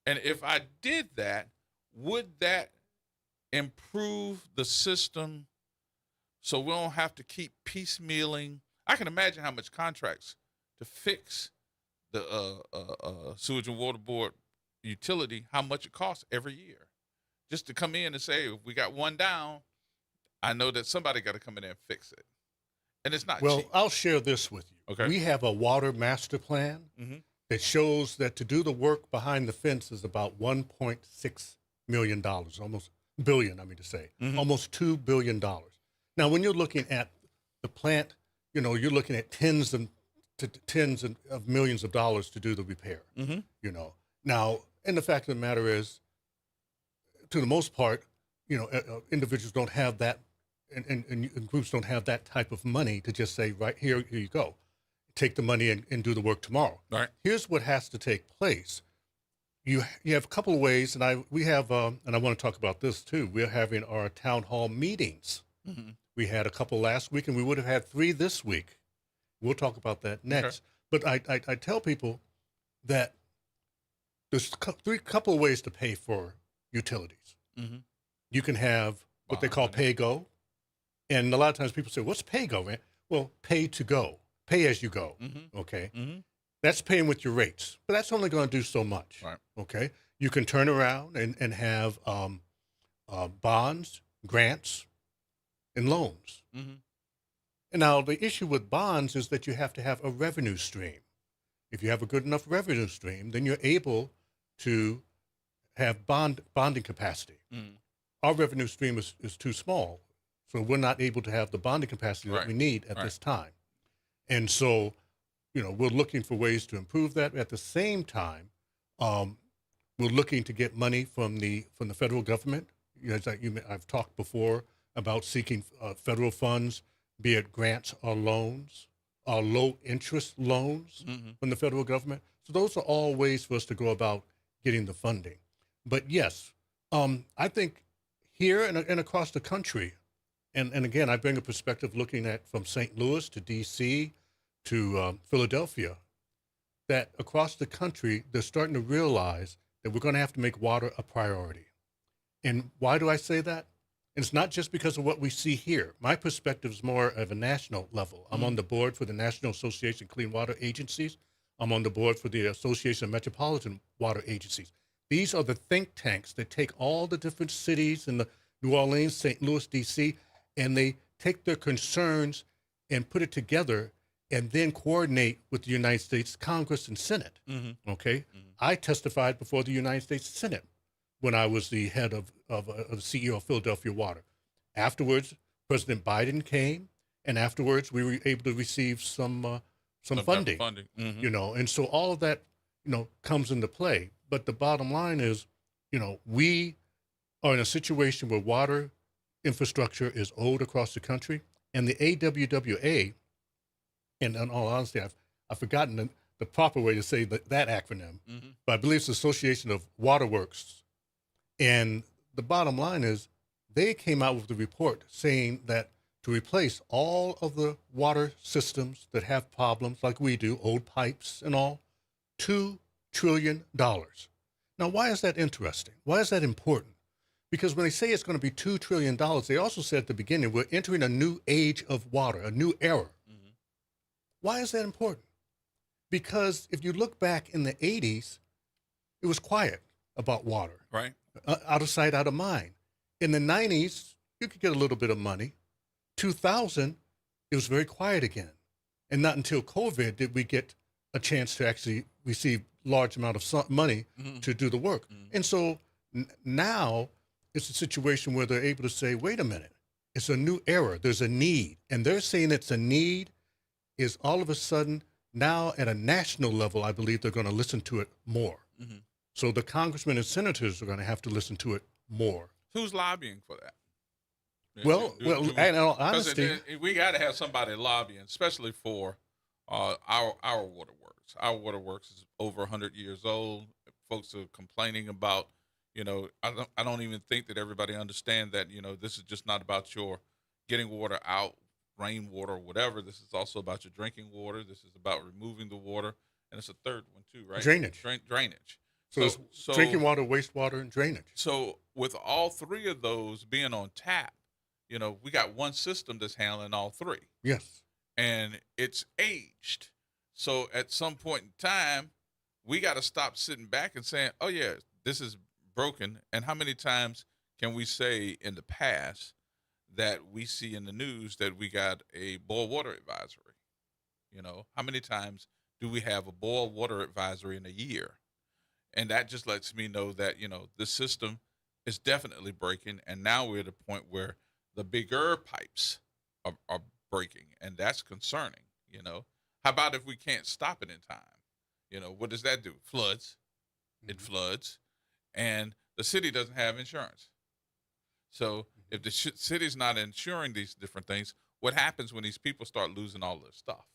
And if I did that, would that improve the system so we don't have to keep piecemealing? I can imagine how much contracts to fix the sewage and water board utility, how much it costs every year. Just to come in and say, if we got one down, I know that somebody got to come in there and fix it. And it's not cheap. Well, I'll share this with you. Okay. We have a water master plan that shows that to do the work behind the fence is about $1.6 million, almost billion, I mean to say, almost $2 billion. Now, when you're looking at the plant, you know, you're looking at tens of millions of dollars to do the repair, you know. Now, and the fact of the matter is, to the most part, you know, individuals don't have that, and groups don't have that type of money to just say, right, here you go. Take the money and do the work tomorrow. Right. Here's what has to take place. You have a couple of ways, and we have, and I want to talk about this too. We're having our town hall meetings. We had a couple last week, and we would have had 3 this week. We'll talk about that next. Okay. But I tell people that there's couple of ways to pay for utilities. You can have what they call pay-go, and a lot of times people say, "What's pay-go, man?" Well, pay to go, pay as you go. Okay, that's paying with your rates, but that's only going to do so much. Right. Okay, you can turn around and have bonds, grants, and loans. And now the issue with bonds is that you have to have a revenue stream. If you have a good enough revenue stream, then you're able to have bonding capacity. Our revenue stream is too small, so we're not able to have the bonding capacity that we need at this time. And so, you know, we're looking for ways to improve that. At the same time, we're looking to get money from the federal government. You know, I've talked before about seeking federal funds, be it grants or loans, or low interest loans from the federal government. So those are all ways for us to go about getting the funding. But yes, I think here and across the country, and again, I bring a perspective looking at from St. Louis to D.C. to Philadelphia, that across the country, they're starting to realize that we're going to have to make water a priority. And why do I say that? And it's not just because of what we see here. My perspective is more of a national level. I'm on the board for the National Association of Clean Water Agencies. I'm on the board for the Association of Metropolitan Water Agencies. These are the think tanks that take all the different cities in the New Orleans, St. Louis, D.C., and they take their concerns and put it together and then coordinate with the United States Congress and Senate. Okay? I testified before the United States Senate when I was the head of the CEO of Philadelphia Water. Afterwards, President Biden came, and afterwards we were able to receive some funding. You know, and so all of that, you know, comes into play. But the bottom line is, you know, we are in a situation where water infrastructure is owed across the country, and the AWWA, and in all honesty, I've forgotten the proper way to say that acronym, but I believe it's the Association of Waterworks. And the bottom line is they came out with the report saying that to replace all of the water systems that have problems like we do, old pipes and all, $2 trillion. Now, why is that interesting? Why is that important? Because when they say it's going to be $2 trillion, they also said at the beginning, we're entering a new age of water, a new era. Why is that important? Because if you look back in the 80s, it was quiet about water. Right. Out of sight, out of mind. In the 90s, you could get a little bit of money. 2000, it was very quiet again. And not until COVID did we get a chance to actually receive large amount of money to do the work. And so now it's a situation where they're able to say, wait a minute, it's a new era. There's a need. And they're saying it's a need is all of a sudden now at a national level, I believe they're going to listen to it more. So the congressmen and senators are going to have to listen to it more. Who's lobbying for that? Well, in all honesty, we got to have somebody lobbying, especially for our waterworks. waterworks. Our waterworks is over 100 years old. Folks are complaining about, I don't even think that everybody understand that, this is just not about your getting water out, rainwater, whatever. This is also about your drinking water. This is about removing the water. And it's a third one too, right? Drainage. Drainage. So it's drinking water, wastewater, and drainage. So with all three of those being on tap, we got one system that's handling all three. Yes. And it's aged. So at some point in time, we got to stop sitting back and saying, oh, yeah, this is broken. And how many times can we say in the past that we see in the news that we got a boil water advisory? How many times do we have a boil water advisory in a year? And that just lets me know that, the system is definitely breaking. And now we're at a point where the bigger pipes are breaking, and that's concerning. How about if we can't stop it in time? What does that do? Floods. It floods, and the city doesn't have insurance. So if the city's not insuring these different things, what happens when these people start losing all their stuff?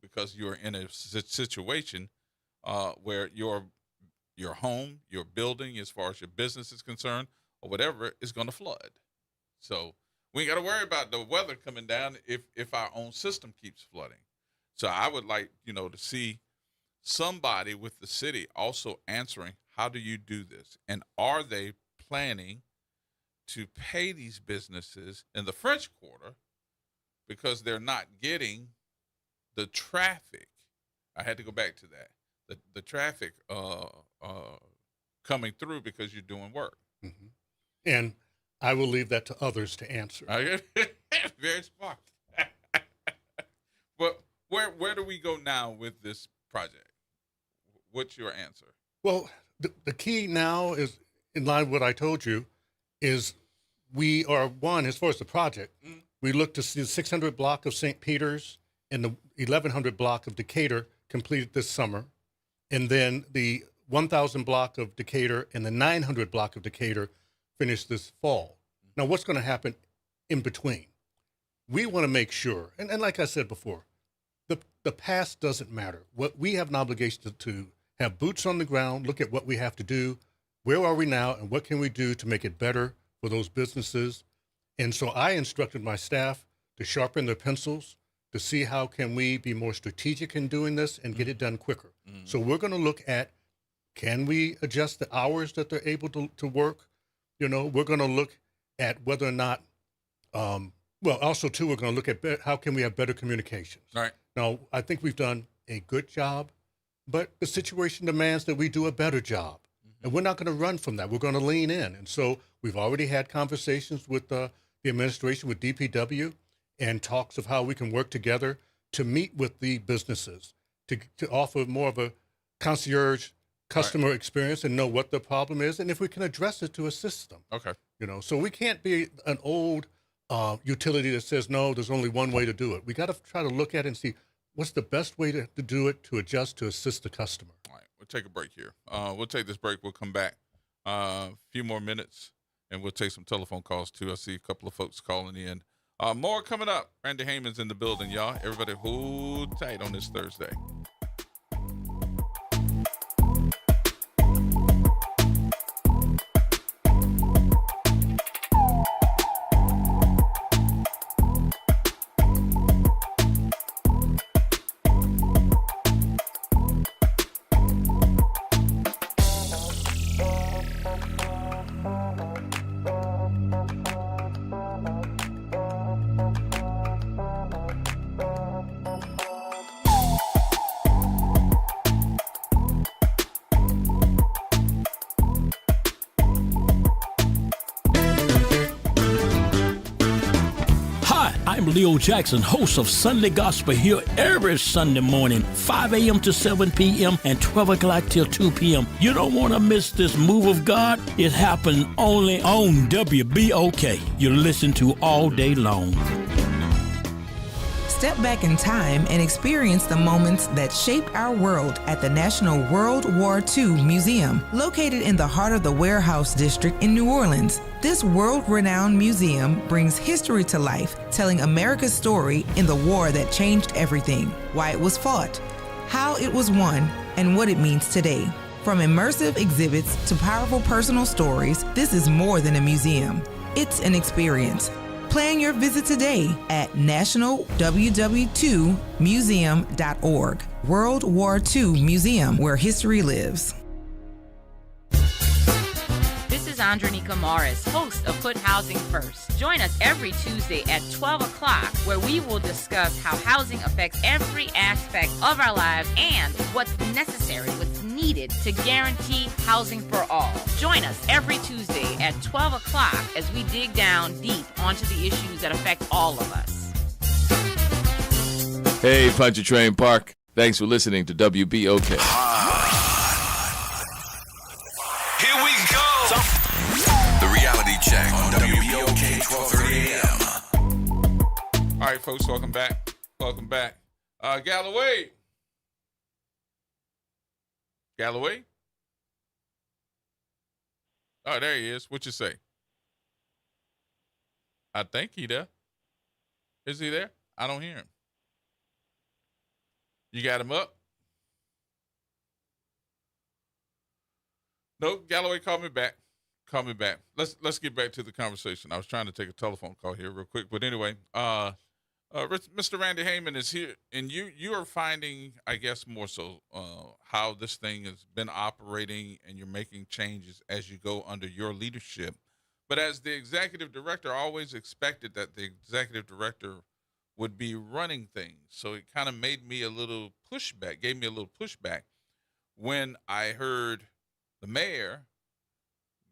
Because you're in a situation where your home, your building, as far as your business is concerned, or whatever, is going to flood. So we ain't got to worry about the weather coming down if our own system keeps flooding. So I would like, to see somebody with the city also answering, how do you do this? And are they planning to pay these businesses in the French Quarter because they're not getting the traffic? I had to go back to that. The traffic coming through because you're doing work. Mm-hmm. And I will leave that to others to answer. Very smart. But where do we go now with this project? What's your answer? Well, the key now is, in line with what I told you, is we are, one, as far as the project, we look to see the 600 block of St. Peter's and the 1100 block of Decatur completed this summer, and then the 1000 block of Decatur and the 900 block of Decatur finished this fall. Now, what's going to happen in between? We want to make sure, and like I said before, the past doesn't matter. What we have an obligation to have boots on the ground, look at what we have to do, where are we now, and what can we do to make it better for those businesses. And so I instructed my staff to sharpen their pencils, to see how can we be more strategic in doing this and get it done quicker. So we're going to look at, can we adjust the hours that they're able to work? We're going to look at whether or not, also too, we're going to look at how can we have better communications. All right. Now, I think we've done a good job, but the situation demands that we do a better job. And we're not going to run from that. We're going to lean in. And so we've already had conversations with the administration, with DPW, and talks of how we can work together to meet with the businesses, to offer more of a concierge customer experience and know what the problem is, and if we can address it to assist them. Okay. So we can't be an old utility that says, no, there's only one way to do it. We got to try to look at it and see what's the best way to do it, to adjust, to assist the customer. All right. We'll take a break here. We'll take this break. We'll come back a few more minutes, and we'll take some telephone calls, too. I see a couple of folks calling in. More coming up. Randy Heyman's in the building, y'all. Everybody hold tight on this Thursday. I'm Leo Jackson, host of Sunday Gospel here every Sunday morning, 5 a.m. to 7 p.m. and 12 o'clock till 2 p.m. You don't want to miss this move of God. It happens only on WBOK. You listen to all day long. Step back in time and experience the moments that shaped our world at the National World War II Museum, located in the heart of the Warehouse District in New Orleans. This world-renowned museum brings history to life, telling America's story in the war that changed everything, why it was fought, how it was won, and what it means today. From immersive exhibits to powerful personal stories, this is more than a museum. It's an experience. Plan your visit today at nationalww2museum.org. World War II Museum, where history lives. This is Andronika Morris, host of Put Housing First. Join us every Tuesday at 12 o'clock, where we will discuss how housing affects every aspect of our lives and what's necessary, what's needed to guarantee housing for all. Join us every Tuesday at 12 o'clock as we dig down deep onto the issues that affect all of us. Hey, Pontchartrain Park. Thanks for listening to WBOK. Here we go. The reality check on WBOK 1230 AM. All right, folks, welcome back. Welcome back. Galloway. Galloway? Oh, there he is. What you say? I think he there. Is he there? I don't hear him. You got him up? Nope. Galloway, call me back. Call me back. Let's get back to the conversation. I was trying to take a telephone call here real quick, but anyway, Mr. Randy Heyman is here, and you are finding, I guess, more so how this thing has been operating, and you're making changes as you go under your leadership. But as the executive director, I always expected that the executive director would be running things. So it kind of made me a little pushback, gave me a little pushback when I heard the mayor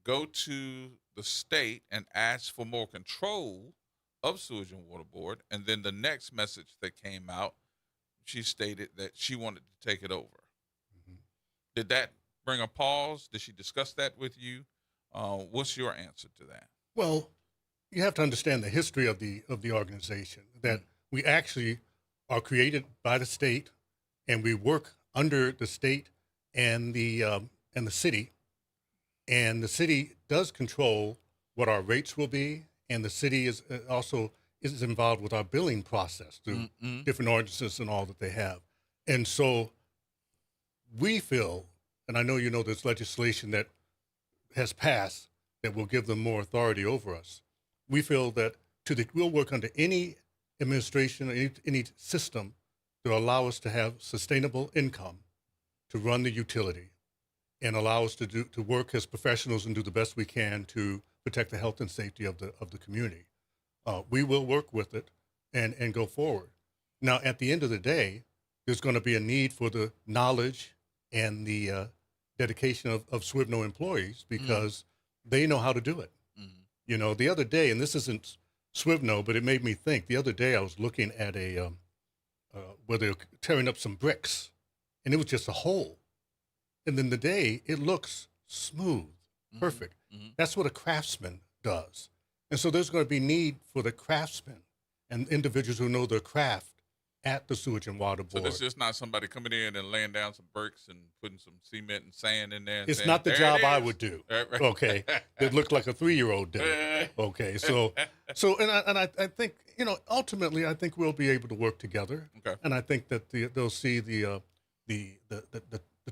go to the state and ask for more control of Sewage and Water Board, and then the next message that came out, she stated that she wanted to take it over. Mm-hmm. Did that bring a pause? Did she discuss that with you? What's your answer to that? Well, you have to understand the history of the organization, that we actually are created by the state, and we work under the state and the city, and the city does control what our rates will be. And the city is also involved with our billing process through different ordinances and all that they have. And so we feel, and I know you know there's legislation that has passed that will give them more authority over us. We feel that we'll work under any administration or any system to allow us to have sustainable income to run the utility and allow us to work as professionals and do the best we can to protect the health and safety of the community. We will work with it and go forward. Now, at the end of the day, there's going to be a need for the knowledge and the dedication of SWIVNO employees because they know how to do it. Mm-hmm. You know, the other day, and this isn't SWIVNO, but it made me think. The other day, I was looking at where they were tearing up some bricks, and it was just a hole. And then it looks smooth, perfect. Mm-hmm. That's what a craftsman does. And so there's going to be need for the craftsmen and individuals who know their craft at the Sewage and Water Board. So this is just not somebody coming in and laying down some bricks and putting some cement and sand in there. And it's not the job I would do. Okay, it looked like a 3-year-old did. Okay, so I think, you know, ultimately I think we'll be able to work together. Okay, and I think that they'll see the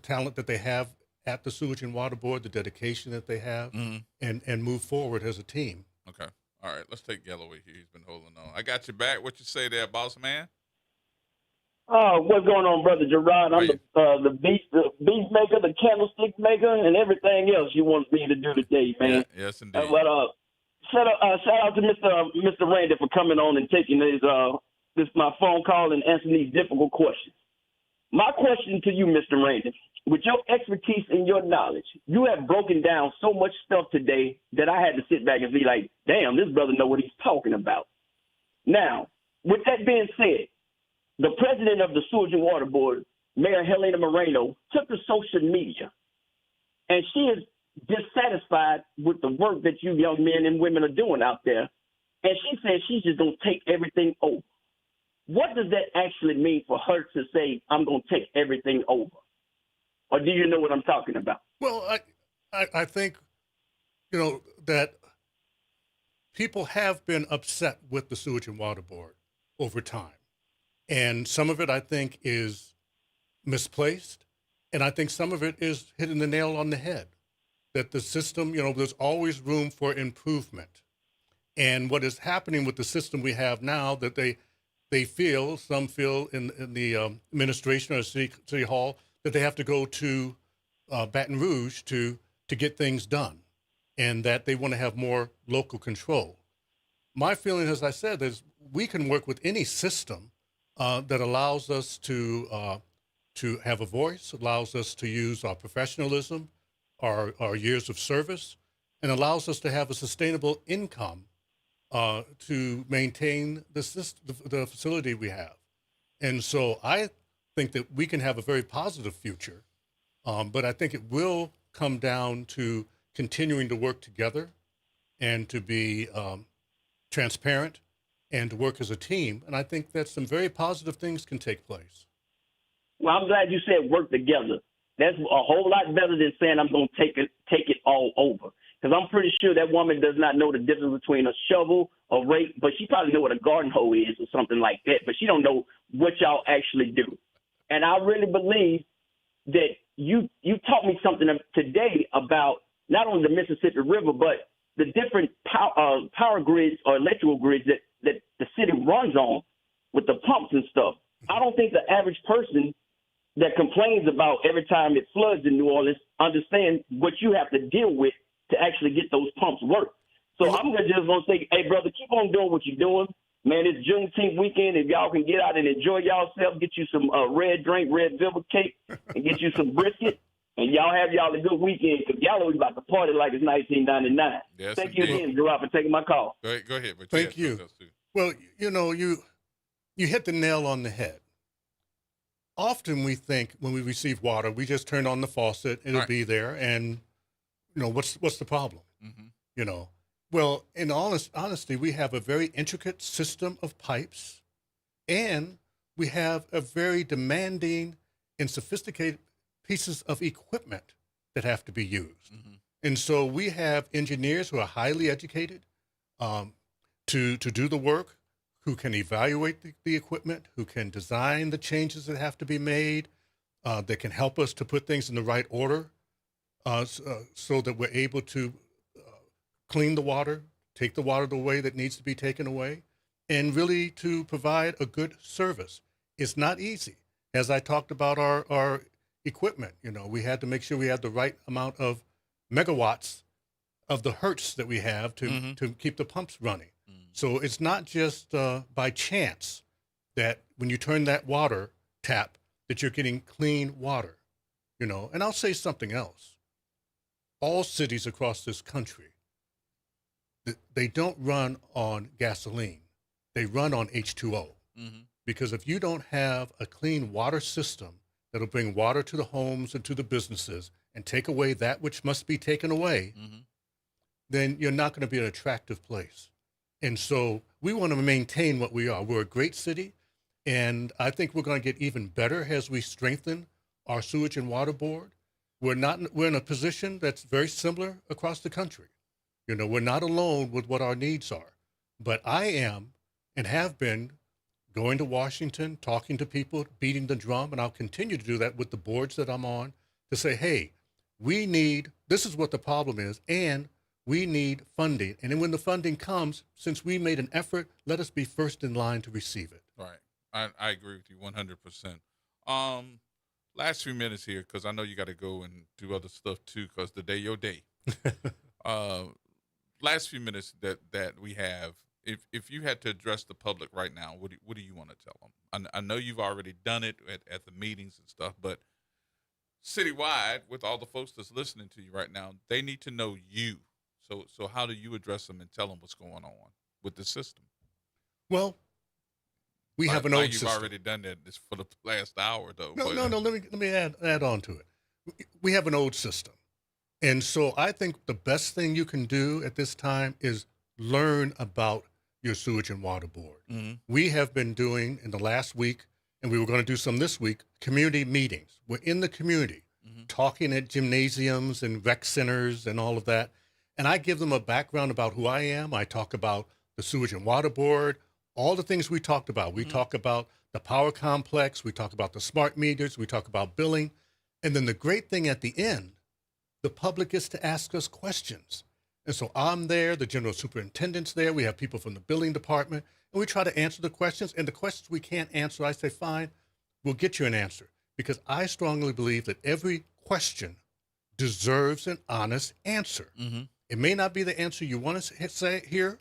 talent that they have at the Sewage and Water Board, the dedication that they have, and move forward as a team. Okay. All right. Let's take Galloway here. He's been holding on. I got your back. What you say there, boss man? What's going on, Brother Gerod? I'm the beast maker, the candlestick maker, and everything else you want me to do today, man. Yeah, yes, indeed. Shout out to Mr. Randy for coming on and taking this my phone call and answering these difficult questions. My question to you, Mr. Randy, with your expertise and your knowledge, you have broken down so much stuff today that I had to sit back and be like, damn, this brother know what he's talking about. Now, with that being said, the president of the Sewage and Water Board, Mayor Helena Moreno, took to social media, and she is dissatisfied with the work that you young men and women are doing out there, and she said she's just going to take everything over. What does that actually mean for her to say, I'm going to take everything over? Or do you know what I'm talking about? Well, I think, you know, that people have been upset with the Sewage and Water Board over time. And some of it, I think, is misplaced. And I think some of it is hitting the nail on the head, that the system, there's always room for improvement. And what is happening with the system we have now, that some feel in the administration or city hall, that they have to go to Baton Rouge to get things done, and that they want to have more local control. My feeling, as I said, is we can work with any system that allows us to have a voice, allows us to use our professionalism, our years of service, and allows us to have a sustainable income to maintain the facility we have. And so I think that we can have a very positive future, but I think it will come down to continuing to work together and to be transparent and to work as a team. And I think that some very positive things can take place. Well, I'm glad you said work together. That's a whole lot better than saying I'm going to take it all over. Because I'm pretty sure that woman does not know the difference between a shovel, a rake, but she probably know what a garden hoe is or something like that. But she don't know what y'all actually do. And I really believe that you taught me something today about not only the Mississippi River, but the different power grids or electrical grids that the city runs on with the pumps and stuff. I don't think the average person that complains about every time it floods in New Orleans understands what you have to deal with to actually get those pumps work. So I'm just going to say, hey, brother, keep on doing what you're doing. Man, it's Juneteenth weekend. If y'all can get out and enjoy yourself, get you some red velvet cake, and get you some brisket, and y'all have y'all a good weekend, because y'all always about to party like it's 1999. Yes, Thank you again, Gerod, for taking my call. Go ahead. But Thank you. Well, you hit the nail on the head. Often we think when we receive water, we just turn on the faucet, it'll be there, and what's the problem? Mm-hmm. Well, in honesty, we have a very intricate system of pipes, and we have a very demanding and sophisticated pieces of equipment that have to be used. Mm-hmm. And so we have engineers who are highly educated to do the work, who can evaluate the equipment, who can design the changes that have to be made, that can help us to put things in the right order, so that we're able to clean the water, take the water the way that needs to be taken away, and really to provide a good service. It's not easy. As I talked about our equipment, we had to make sure we had the right amount of megawatts of the hertz that we have to keep the pumps running. So it's not just by chance that when you turn that water tap that you're getting clean water, And I'll say something else. All cities across this country, they don't run on gasoline. They run on H2O. Mm-hmm. Because if you don't have a clean water system that'll bring water to the homes and to the businesses and take away that which must be taken away, then you're not going to be an attractive place. And so we want to maintain what we are. We're a great city, and I think we're going to get even better as we strengthen our sewage and water board. We're in a position that's very similar across the country. We're not alone with what our needs are. But I am and have been going to Washington, talking to people, beating the drum, and I'll continue to do that with the boards that I'm on to say, hey, this is what the problem is, and we need funding. And then when the funding comes, since we made an effort, let us be first in line to receive it. Right. I agree with you 100%. Last few minutes here, because I know you got to go and do other stuff too, because the day your day. Last few minutes that we have, if you had to address the public right now, what do you want to tell them? I know you've already done it at the meetings and stuff, but citywide, with all the folks that's listening to you right now, they need to know you. So how do you address them and tell them what's going on with the system? Well, we have an old system. You've already done that for the last hour, though. No. Let me add on to it. We have an old system. And so I think the best thing you can do at this time is learn about your sewage and water board. Mm-hmm. We have been doing in the last week, and we were going to do some this week, community meetings. We're in the community, talking at gymnasiums and rec centers and all of that. And I give them a background about who I am. I talk about the sewage and water board, all the things we talked about. We talk about the power complex. We talk about the smart meters. We talk about billing. And then the great thing at the end, the public gets to ask us questions. And so I'm there, the general superintendent's there. We have people from the billing department, and we try to answer the questions. And the questions we can't answer, I say, fine, we'll get you an answer. Because I strongly believe that every question deserves an honest answer. It may not be the answer you want to say here.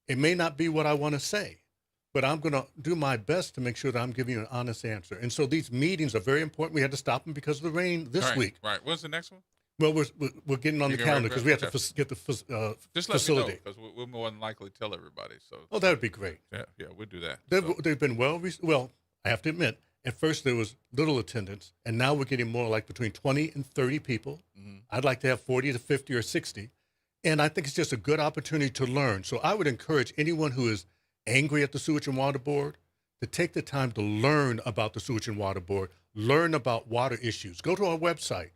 It may not be what I want to say. But I'm going to do my best to make sure that I'm giving you an honest answer. And so these meetings are very important. We had to stop them because of the rain this week. Right. What's the next one? Well, we're getting on the calendar because we have to get the Just let facility. me know, because we'll more than likely tell everybody. So. Oh, that would be great. Yeah, we'll do that. They've been well, I have to admit, at first there was little attendance, and now we're getting more like between 20 and 30 people. I'd like to have 40 to 50 or 60. And I think it's just a good opportunity to learn. So I would encourage anyone who is angry at the Sewage and Water Board to take the time to learn about the Sewage and Water Board, learn about water issues. Go to our website.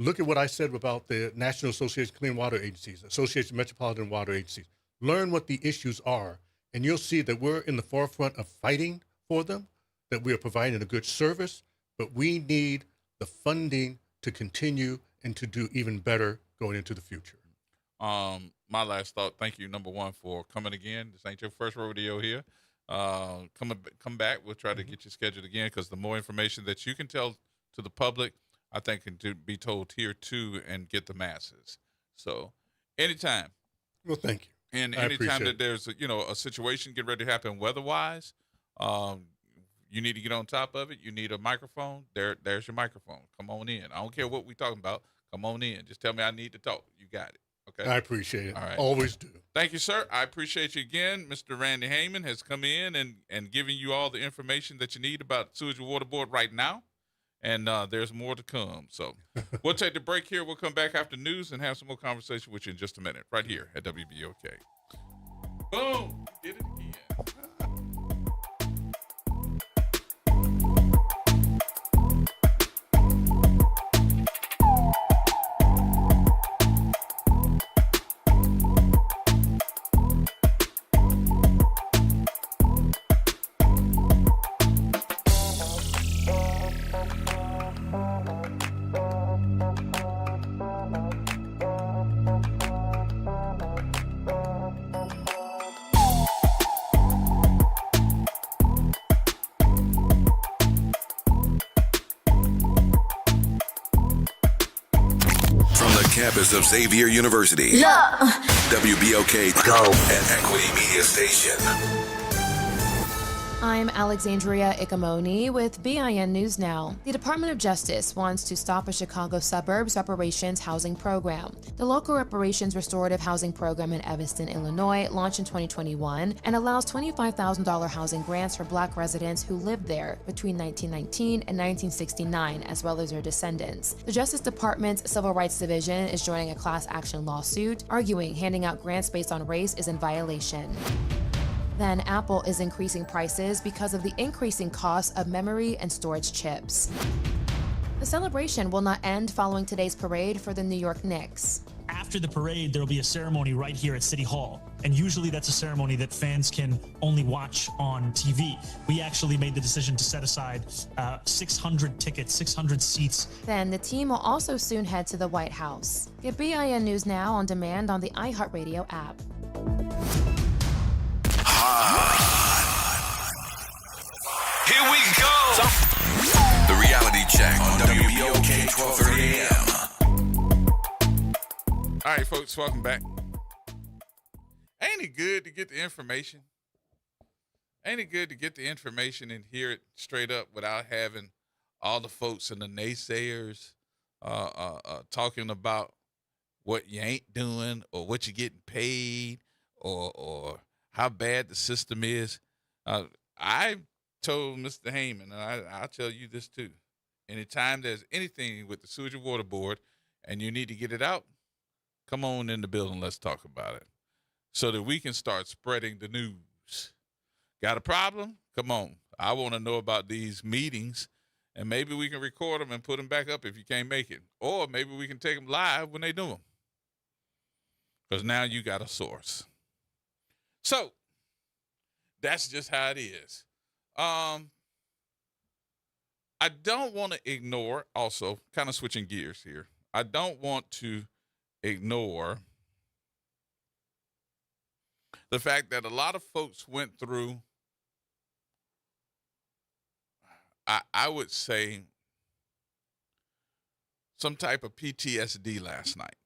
Look at what I said about the National Association of Clean Water Agencies, Association of Metropolitan Water Agencies. Learn what the issues are, and you'll see that we're in the forefront of fighting for them, that we are providing a good service, but we need the funding to continue and to do even better going into the future. My last thought, thank you, number one, for coming again. This ain't your first rodeo here. Come back. We'll try to get you scheduled again, because the more information that you can tell to the public, I think can be told here too and get the masses. So anytime. Well, thank you. And I anytime that appreciate there's a situation getting ready to happen weather-wise, you need to get on top of it. You need a microphone. There's your microphone. Come on in. I don't care what we're talking about. Come on in. Just tell me I need to talk. You got it. Okay. I appreciate it. All right. Always do. Thank you, sir. I appreciate you again. Mr. Randy Heyman has come in and given you all the information that you need about Sewage and Water Board right now. And there's more to come. So we'll take the break here. We'll come back after news and have some more conversation with you in just a minute right here at WBOK. Boom. Did it again. Campus of Xavier University. WBOK Go and Equity Media Station. I'm Alexandria Ikamoni with BIN News Now. The Department of Justice wants to stop a Chicago suburbs reparations housing program. The local reparations restorative housing program in Evanston, Illinois, launched in 2021 and allows $25,000 housing grants for Black residents who lived there between 1919 and 1969, as well as their descendants. The Justice Department's Civil Rights Division is joining a class action lawsuit, arguing handing out grants based on race is in violation. Then Apple is increasing prices because of the increasing cost of memory and storage chips. The celebration will not end following today's parade for the New York Knicks. After the parade, there will be a ceremony right here at City Hall. And usually that's a ceremony that fans can only watch on TV. We actually made the decision to set aside 600 tickets, 600 seats. Then the team will also soon head to the White House. Get BIN News Now on demand on the iHeartRadio app. Here we go. The reality check on WBOK 1230 AM. All right, folks, welcome back. Ain't it good to get the information? Ain't it good to get the information and hear it straight up without having all the folks and the naysayers talking about what you ain't doing or what you're getting paid or how bad the system is? I told Mr. Heyman, and I'll tell you this too. Anytime there's anything with the Sewage and Water Board and you need to get it out, come on in the building. Let's talk about it so that we can start spreading the news. Got a problem? Come on. I want to know about these meetings, and maybe we can record them and put them back up if you can't make it. Or maybe we can take them live when they do them, because now you got a source. So That's just how it is. I don't want to ignore, also, kind of switching gears here. I don't want to ignore the fact that a lot of folks went through, I would say, some type of PTSD last night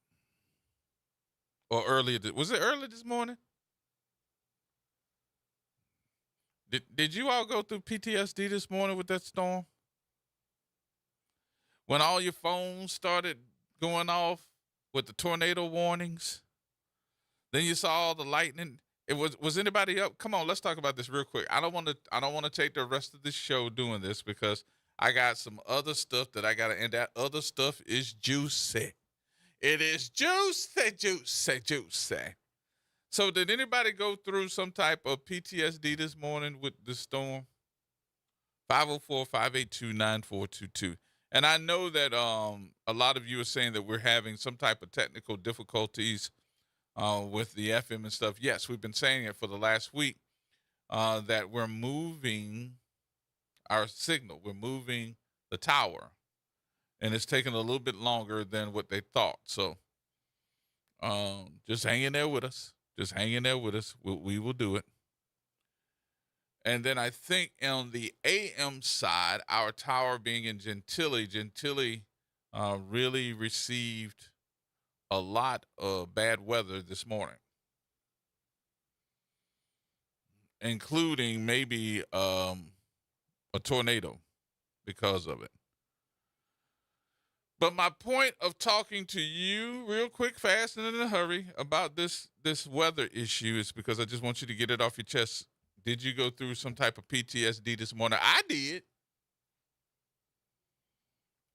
or earlier. Was it early this morning? Did you all go through PTSD this morning with that storm? When all your phones started going off with the tornado warnings, then you saw all the lightning. It was anybody up? Come on, let's talk about this real quick. I don't want to take the rest of the show doing this because I got some other stuff that I got to, and that other stuff is juicy. It is juicy, juicy, juicy. So did anybody go through some type of PTSD this morning with the storm? 504-582-9422. And I know that a lot of you are saying that we're having some type of technical difficulties with the FM and stuff. Yes, we've been saying it for the last week that we're moving our signal. We're moving the tower. And it's taking a little bit longer than what they thought. So just hang in there with us. Just hang in there with us. We will do it. And then I think on the AM side, our tower being in Gentilly really received a lot of bad weather this morning, including maybe a tornado because of it. But my point of talking to you real quick, fast, and in a hurry about this weather issue is because I just want you to get it off your chest. Did you go through some type of PTSD this morning? I did.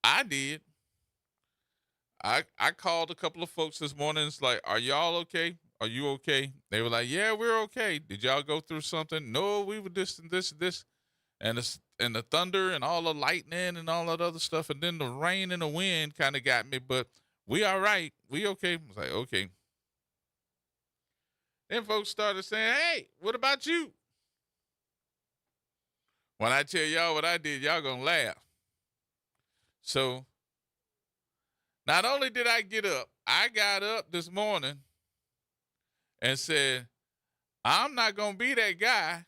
I called a couple of folks this morning. It's like, are y'all okay? Are you okay? They were like, yeah, we're okay. Did y'all go through something? No, we were this and this and this. And the thunder and all the lightning and all that other stuff. And then the rain and the wind kind of got me. But we all right. We okay. I was like, okay. Then folks started saying, hey, what about you? When I tell y'all what I did, y'all gonna laugh. So, not only did I get up, I got up this morning and said, I'm not gonna be that guy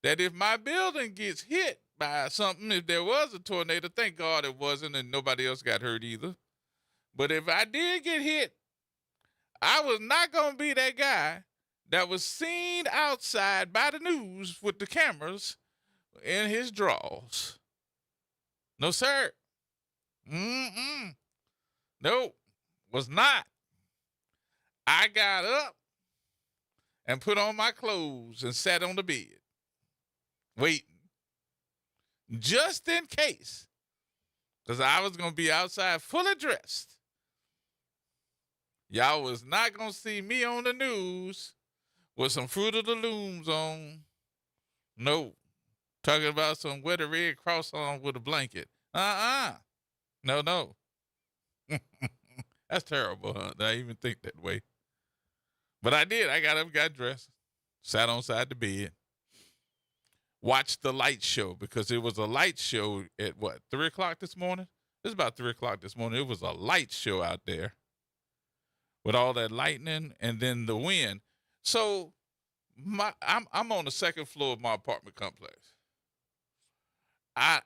that if my building gets hit by something, if there was a tornado, thank God it wasn't and nobody else got hurt either. But if I did get hit, I was not gonna be that guy that was seen outside by the news with the cameras in his drawers. No, sir. Nope, was not. I got up and put on my clothes and sat on the bed, waiting, just in case, because I was going to be outside fully dressed. Y'all was not going to see me on the news with some Fruit of the Looms on. No. Talking about some wear the red cross on with a blanket. No. That's terrible, huh? I even think that way. But I did. I got up, got dressed, sat on side the bed, watched the light show because it was a light show at 3 o'clock this morning? It was about 3 o'clock this morning. It was a light show out there with all that lightning and then the wind. So I'm on the second floor of my apartment complex. I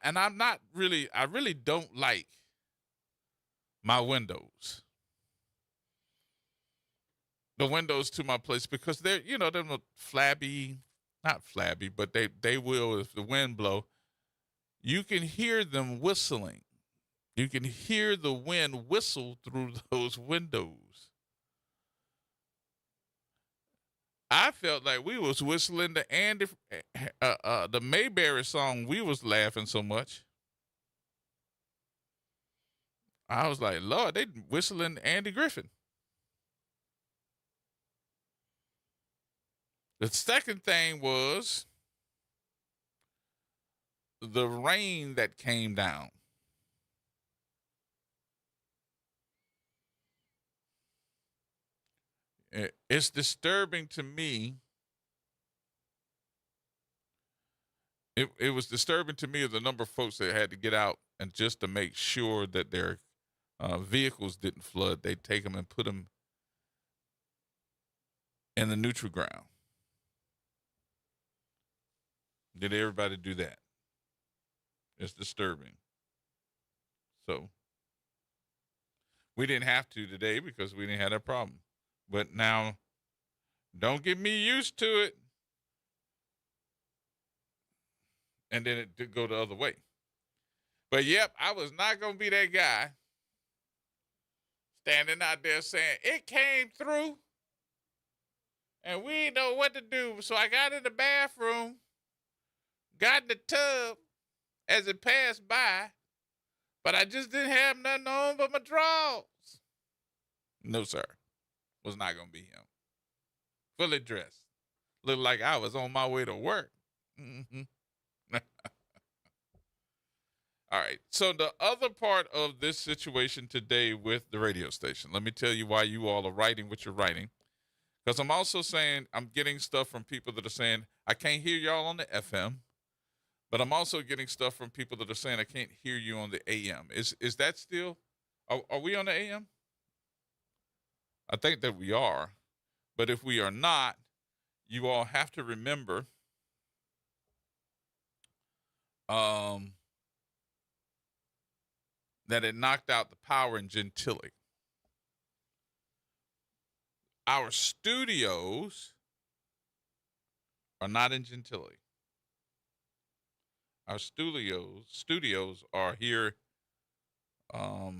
really don't like my windows. The windows to my place because they're flabby, not flabby, but they will, if the wind blow, you can hear them whistling. You can hear the wind whistle through those windows. I felt like we was whistling the Mayberry song. We was laughing so much. I was like, Lord, they whistling Andy Griffin. The second thing was the rain that came down. It's disturbing to me it was disturbing to me of the number of folks that had to get out and just to make sure that their vehicles didn't flood. They'd take them and put them in the neutral ground. Did everybody do that? It's disturbing. So we didn't have to today because we didn't have that problem. But now, don't get me used to it. And then it did go the other way. But yep, I was not going to be that guy standing out there saying, it came through and we didn't know what to do. So I got in the bathroom, got in the tub as it passed by, but I just didn't have nothing on but my drawers. No, sir. Was not going to be him. Fully dressed. Looked like I was on my way to work. Mm-hmm. All right. So the other part of this situation today with the radio station, let me tell you why you all are writing what you're writing. Because I'm also saying, I'm getting stuff from people that are saying, I can't hear y'all on the FM. But I'm also getting stuff from people that are saying, I can't hear you on the AM. Is that still, are we on the AM? I think that we are. But if we are not, you all have to remember that it knocked out the power in Gentilly. Our studios are not in Gentilly. Our studios are here at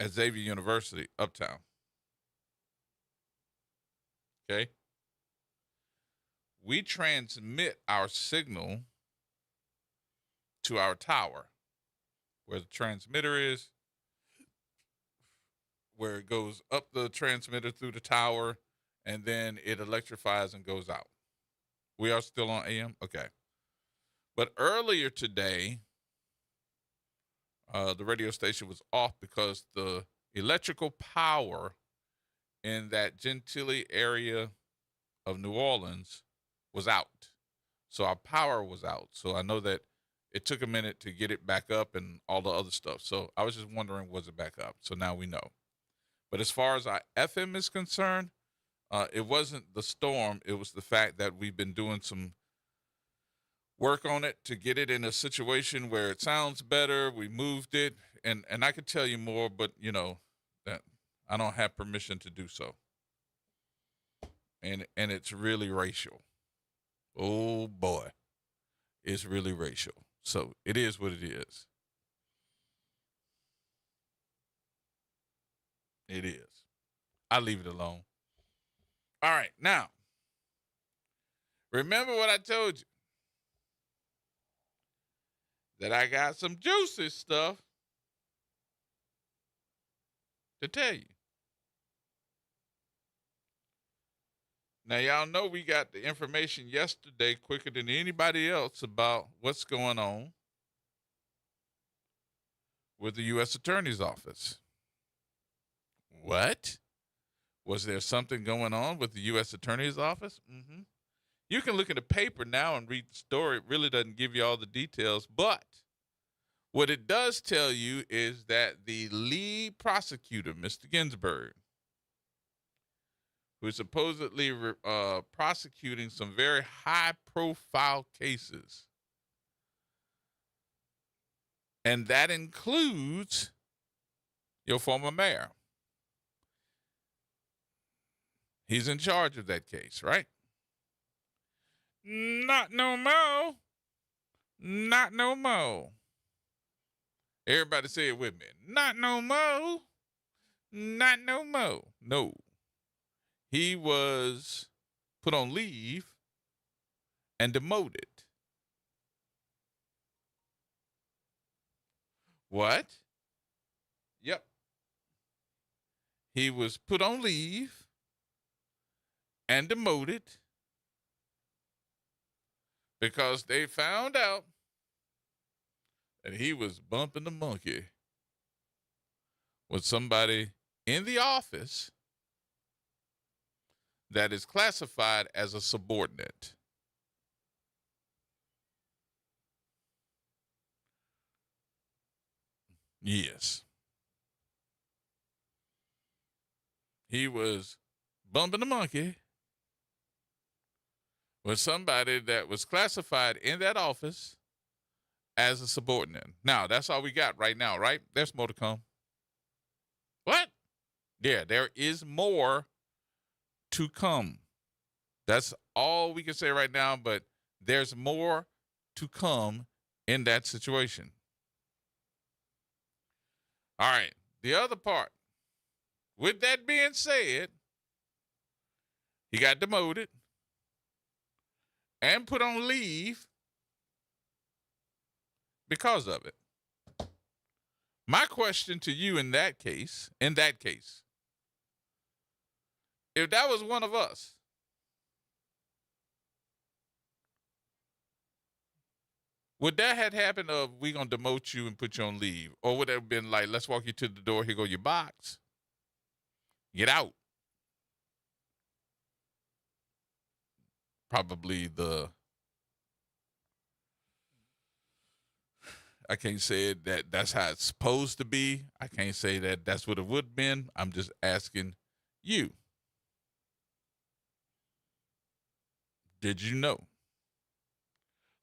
Xavier University, Uptown. Okay? We transmit our signal to our tower, where the transmitter is, where it goes up the transmitter through the tower, and then it electrifies and goes out. We are still on AM? Okay. But earlier today, the radio station was off because the electrical power in that Gentilly area of New Orleans was out. So our power was out. So I know that it took a minute to get it back up and all the other stuff. So I was just wondering, was it back up? So now we know. But as far as our FM is concerned, it wasn't the storm. It was the fact that we've been doing some work on it to get it in a situation where it sounds better. We moved it, and I could tell you more, but you know that I don't have permission to do so. And it's really racial. Oh boy, it's really racial. So it is what it is. It is. I leave it alone. All right, now remember what I told you. That I got some juicy stuff to tell you. Now, y'all know we got the information yesterday quicker than anybody else about what's going on with the U.S. Attorney's Office. What? Was there something going on with the U.S. Attorney's Office? Mm-hmm. You can look at the paper now and read the story. It really doesn't give you all the details, but what it does tell you is that the lead prosecutor, Mr. Ginsburg, who is supposedly prosecuting some very high-profile cases, and that includes your former mayor. He's in charge of that case, right? Not no more. Not no more. Everybody say it with me. Not no more. Not no more. No. He was put on leave and demoted. What? Yep. He was put on leave and demoted because they found out that he was bumping the monkey with somebody in the office that is classified as a subordinate. Yes. He was bumping the monkey with somebody that was classified in that office as a subordinate. Now, that's all we got right now, right? There's more to come. What? Yeah, there is more to come. That's all we can say right now, but there's more to come in that situation. All right, the other part. With that being said, he got demoted and put on leave because of it. My question to you in that case, if that was one of us, would that have happened of we gonna demote you and put you on leave? Or would it have been like, let's walk you to the door, here go your box. Get out. Probably I can't say that that's how it's supposed to be. I can't say that that's what it would have been. I'm just asking you. Did you know?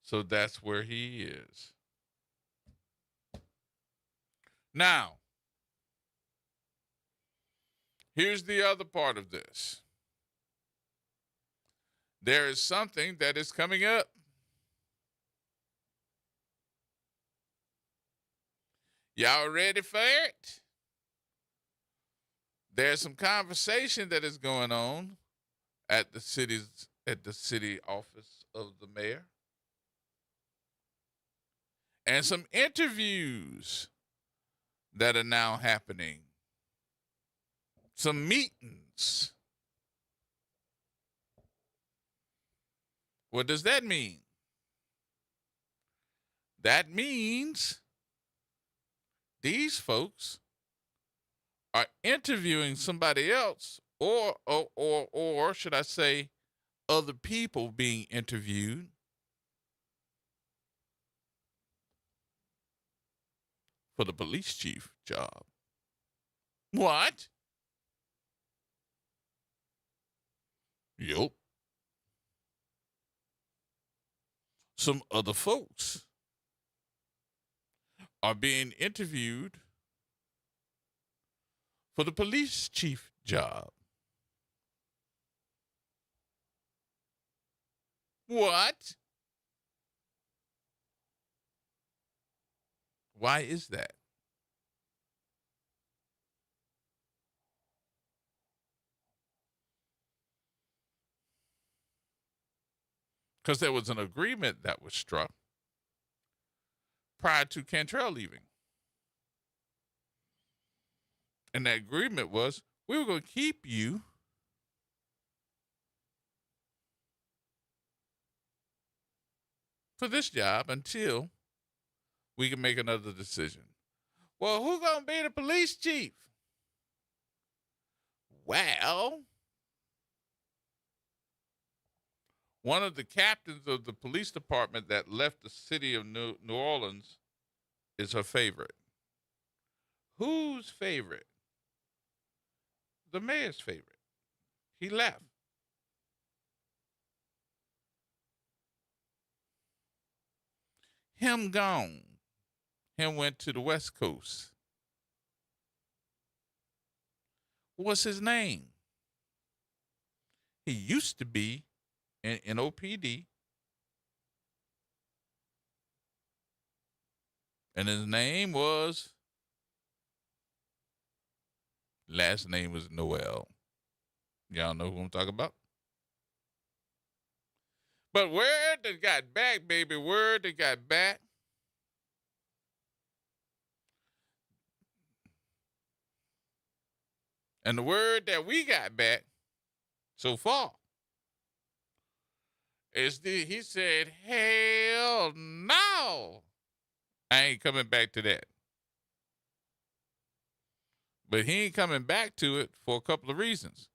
So that's where he is. Now, here's the other part of this. There is something that is coming up. Y'all ready for it? There's some conversation that is going on at the city office of the mayor. And some interviews that are now happening. Some meetings. What does that mean? That means these folks are interviewing somebody else, or should I say, other people being interviewed for the police chief job. What? Yup. Some other folks are being interviewed for the police chief job. What? Why is that? Because there was an agreement that was struck prior to Cantrell leaving. And that agreement was, we were going to keep you for this job until we can make another decision. Well, who's going to be the police chief? Well, one of the captains of the police department that left the city of New Orleans is her favorite. Whose favorite? The mayor's favorite. He left. Him gone. Him went to the West Coast. What's his name? He used to be in OPD. And his name was, last name was Noel. Y'all know who I'm talking about? But word that got back, baby, word that got back. And the word that we got back so far is he said, hell no. I ain't coming back to that. But he ain't coming back to it for a couple of reasons.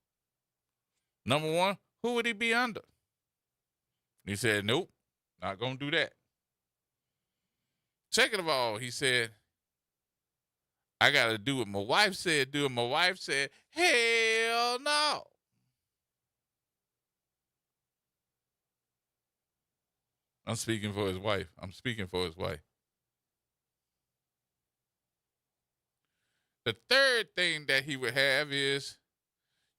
Number one, who would he be under? He said, nope, not going to do that. Second of all, he said, I got to do what my wife said, do what my wife said. Hell no. I'm speaking for his wife. The third thing that he would have is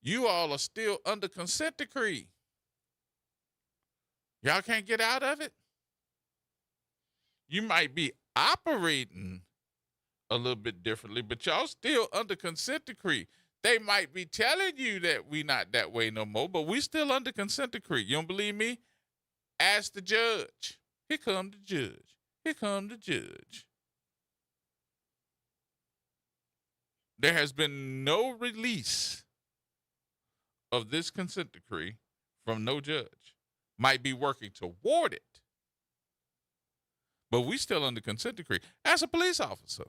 you all are still under consent decree. Y'all can't get out of it. You might be operating a little bit differently, but y'all still under consent decree. They might be telling you that we not that way no more, but we still under consent decree. You don't believe me? Ask the judge. Here come the judge. Here come the judge. There has been no release of this consent decree from no judge. Might be working toward it, but we still under consent decree. As a police officer,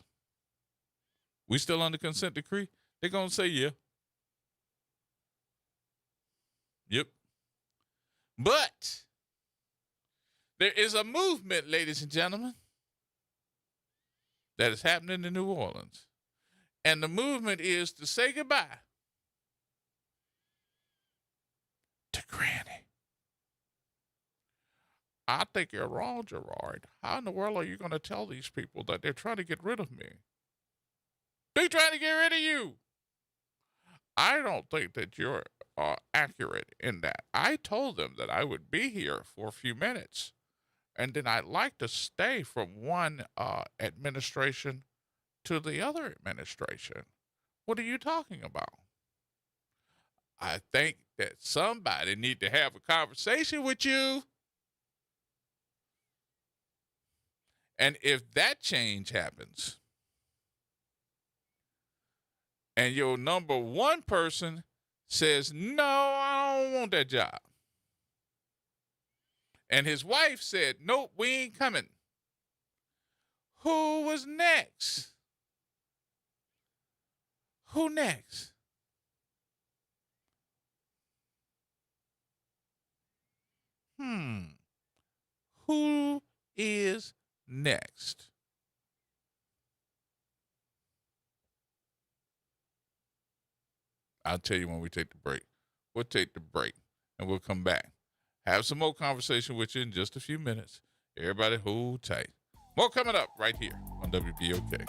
we still under consent decree. They're going to say, yeah. Yep. But there is a movement, ladies and gentlemen, that is happening in New Orleans. And the movement is to say goodbye to Granny. I think you're wrong, Gerard. How in the world are you going to tell these people that they're trying to get rid of me? They're trying to get rid of you. I don't think that you're accurate in that. I told them that I would be here for a few minutes, and then I'd like to stay from one administration to the other administration. What are you talking about? I think that somebody need to have a conversation with you. And if that change happens, and your number one person says, no, I don't want that job, and his wife said, nope, we ain't coming, who was next? Who next? Who is next? I'll tell you when we take the break. We'll take the break and we'll come back. Have some more conversation with you in just a few minutes. Everybody hold tight. More coming up right here on WBOK.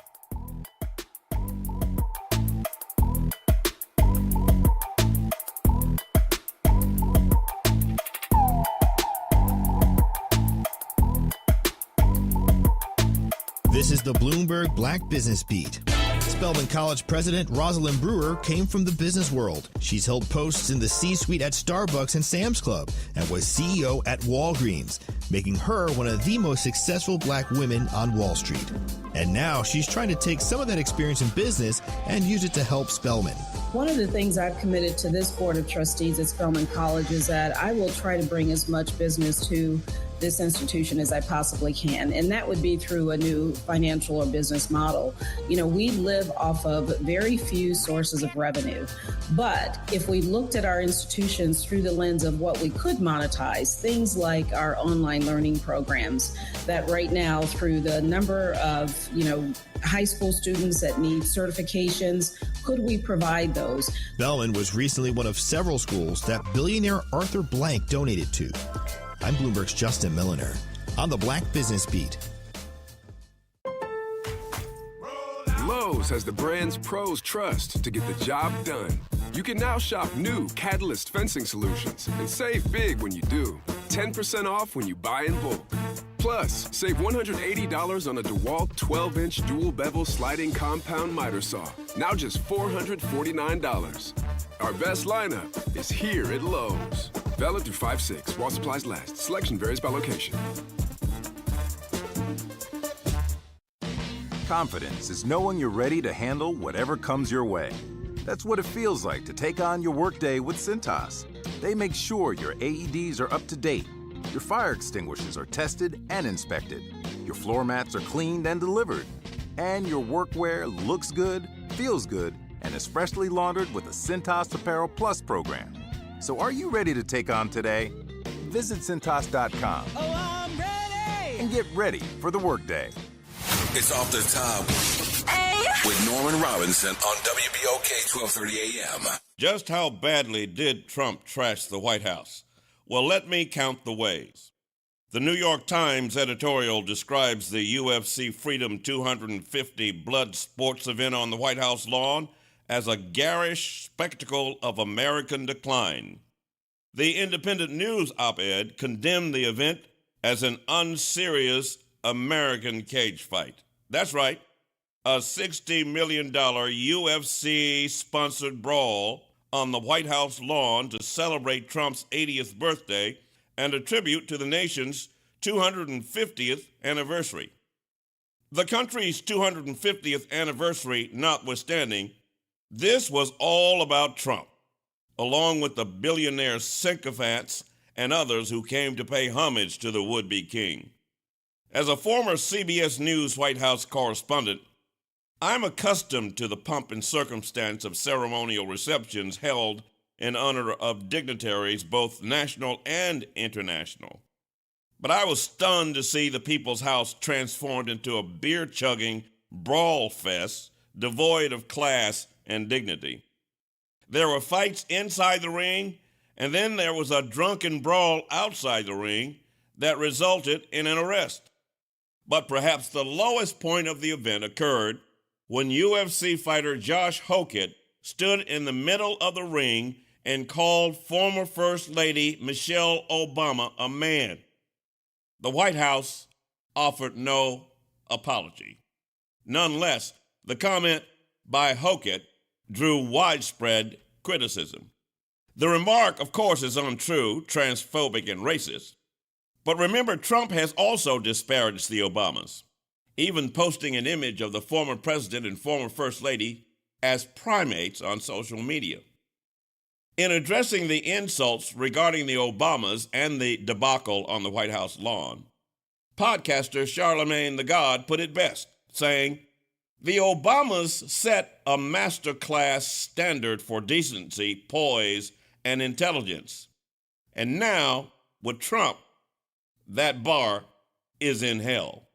This is the Bloomberg Black Business Beat. Spelman College president Rosalind Brewer came from the business world. She's held posts in the C-suite at Starbucks and Sam's Club and was CEO at Walgreens, making her one of the most successful black women on Wall Street. And now she's trying to take some of that experience in business and use it to help Spelman. One of the things I've committed to this board of trustees at Spelman College is that I will try to bring as much business to this institution as I possibly can. And that would be through a new financial or business model. You know, we live off of very few sources of revenue. But if we looked at our institutions through the lens of what we could monetize, things like our online learning programs, that right now through the number of, high school students that need certifications, could we provide those? Spelman was recently one of several schools that billionaire Arthur Blank donated to. I'm Bloomberg's Justin Milliner on the Black Business Beat. Lowe's has the brands pros trust to get the job done. You can now shop new Catalyst fencing solutions and save big when you do. 10% off when you buy in bulk. Plus, save $180 on a DeWalt 12-inch dual-bevel sliding compound miter saw. Now just $449. Our best lineup is here at Lowe's. Valid through 5/6 while supplies last. Selection varies by location. Confidence is knowing you're ready to handle whatever comes your way. That's what it feels like to take on your workday with Cintas. They make sure your AEDs are up to date, your fire extinguishers are tested and inspected, your floor mats are cleaned and delivered, and your workwear looks good, feels good, and is freshly laundered with the Cintas Apparel Plus program. So are you ready to take on today? Visit Cintas.com and get ready for the workday. It's off the top. With Norman Robinson on WBOK 1230 AM. Just how badly did Trump trash the White House? Well, let me count the ways. The New York Times editorial describes the UFC Freedom 250 blood sports event on the White House lawn as a garish spectacle of American decline. The Independent News op-ed condemned the event as an unserious American cage fight. That's right, a $60 million UFC-sponsored brawl on the White House lawn to celebrate Trump's 80th birthday and a tribute to the nation's 250th anniversary. The country's 250th anniversary notwithstanding, this was all about Trump, along with the billionaire sycophants and others who came to pay homage to the would-be king. As a former CBS News White House correspondent, I'm accustomed to the pomp and circumstance of ceremonial receptions held in honor of dignitaries, both national and international. But I was stunned to see the People's House transformed into a beer-chugging brawl fest devoid of class and dignity. There were fights inside the ring, and then there was a drunken brawl outside the ring that resulted in an arrest. But perhaps the lowest point of the event occurred when UFC fighter Josh Hokett stood in the middle of the ring and called former First Lady Michelle Obama a man. The White House offered no apology. Nonetheless, the comment by Hokett drew widespread criticism. The remark, of course, is untrue, transphobic, and racist. But remember, Trump has also disparaged the Obamas, even posting an image of the former president and former First Lady as primates on social media. In addressing the insults regarding the Obamas and the debacle on the White House lawn, podcaster Charlemagne the God put it best, saying, "The Obamas set a masterclass standard for decency, poise, and intelligence. And now, with Trump, that bar is in hell."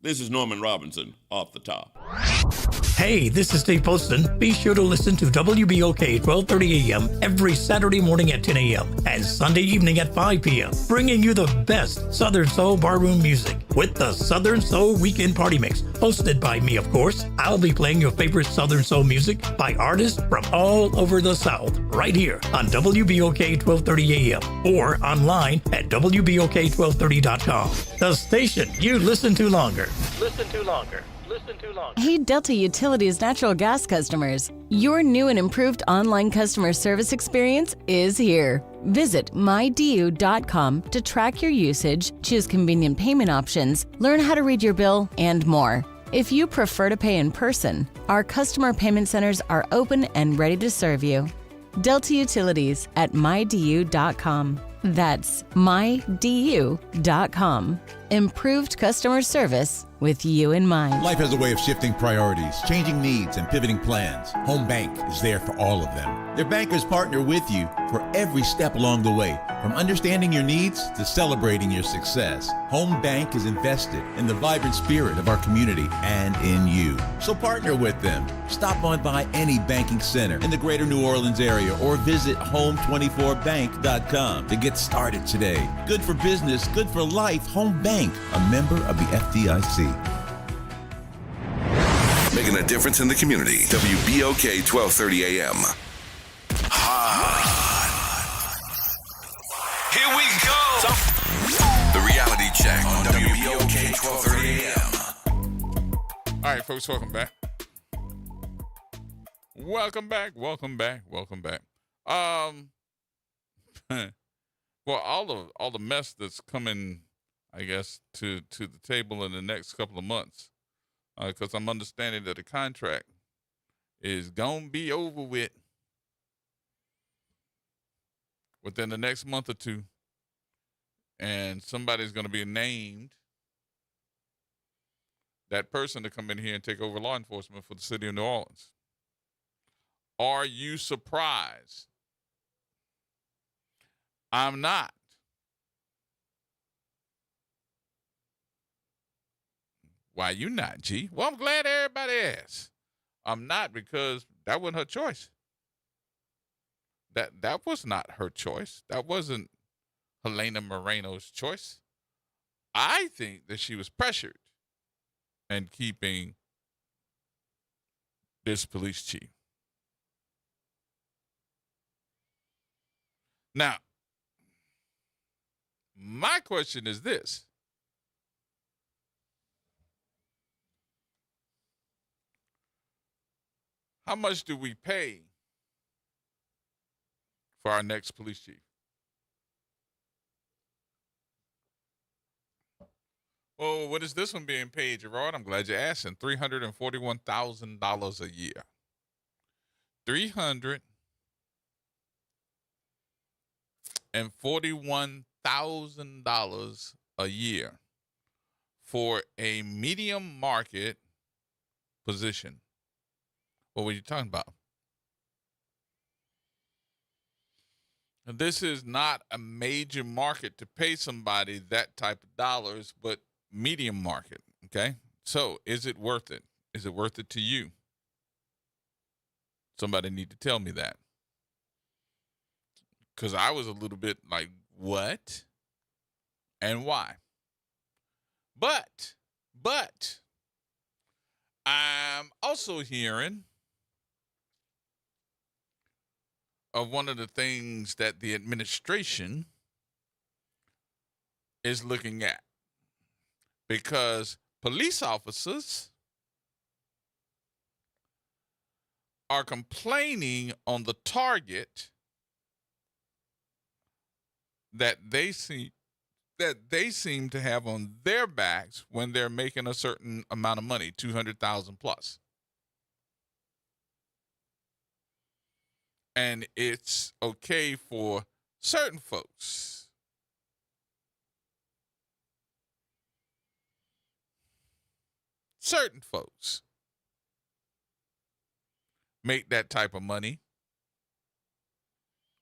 This is Norman Robinson, Off the Top. Hey, this is Steve Poston. Be sure to listen to WBOK 1230 AM every Saturday morning at 10 a.m. and Sunday evening at 5 p.m., bringing you the best Southern Soul barroom music with the Southern Soul Weekend Party Mix, hosted by me, of course. I'll be playing your favorite Southern Soul music by artists from all over the South, right here on WBOK 1230 AM or online at WBOK1230.com. The station you listen to longer. Listen to longer. Listen to longer. Hey, Delta Utilities natural gas customers. Your new and improved online customer service experience is here. Visit mydu.com to track your usage, choose convenient payment options, learn how to read your bill, and more. If you prefer to pay in person, our customer payment centers are open and ready to serve you. Delta Utilities at mydu.com. That's mydu.com. Improved customer service with you in mind. Life has a way of shifting priorities, changing needs, and pivoting plans. Home Bank is there for all of them. Their bankers partner with you for every step along the way, from understanding your needs to celebrating your success. Home Bank is invested in the vibrant spirit of our community and in you. So partner with them. Stop on by any banking center in the greater New Orleans area or visit home24bank.com to get started today. Good for business, good for life. Home Bank, a member of the FDIC. Making a difference in the community. WBOK 1230 AM. Here we go. The reality check on WBOK 1230 AM. All right, folks, welcome back. Welcome back. Well, all the mess that's coming, I guess, to the table in the next couple of months, because I'm understanding that the contract is gonna be over with within the next month or two, and somebody's gonna be named that person to come in here and take over law enforcement for the city of New Orleans. Are you surprised? I'm not. Why you not, G? Well, I'm glad everybody asked. I'm not, because that wasn't her choice. That was not her choice. That wasn't Helena Moreno's choice. I think that she was pressured in keeping this police chief. Now, my question is this. How much do we pay for our next police chief? Oh, what is this one being paid, Gerard? I'm glad you're asking. $341,000 a year. $341,000 a year for a medium market position. What were you talking about? This is not a major market to pay somebody that type of dollars, but medium market, okay? So is it worth it? Is it worth it to you? Somebody need to tell me that. Because I was a little bit like, what? And why? But I'm also hearing of one of the things that the administration is looking at, because police officers are complaining on the target that they seem to have on their backs when they're making a certain amount of money, 200,000 plus. And it's okay for certain folks make that type of money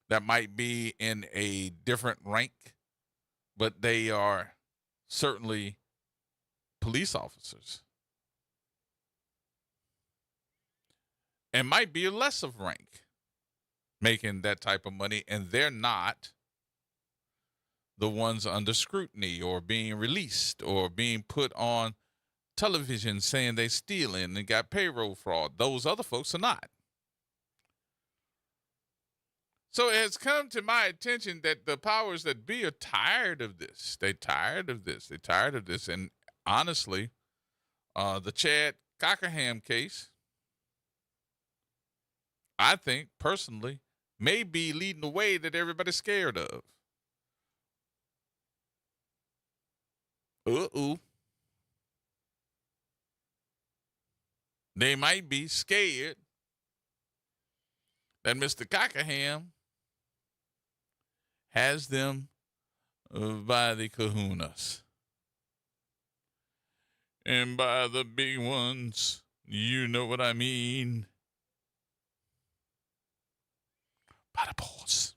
that might be in a different rank, but they are certainly police officers. And might be a less of rank making that type of money, and they're not the ones under scrutiny or being released or being put on television saying they stealing and got payroll fraud. Those other folks are not. So it has come to my attention that the powers that be are tired of this. They're tired of this. And honestly, the Chad Cockerham case, I think personally, may be leading the way that everybody's scared of. They might be scared that Mr. Cockerham has them by the kahunas. And by the big ones, you know what I mean. By the balls.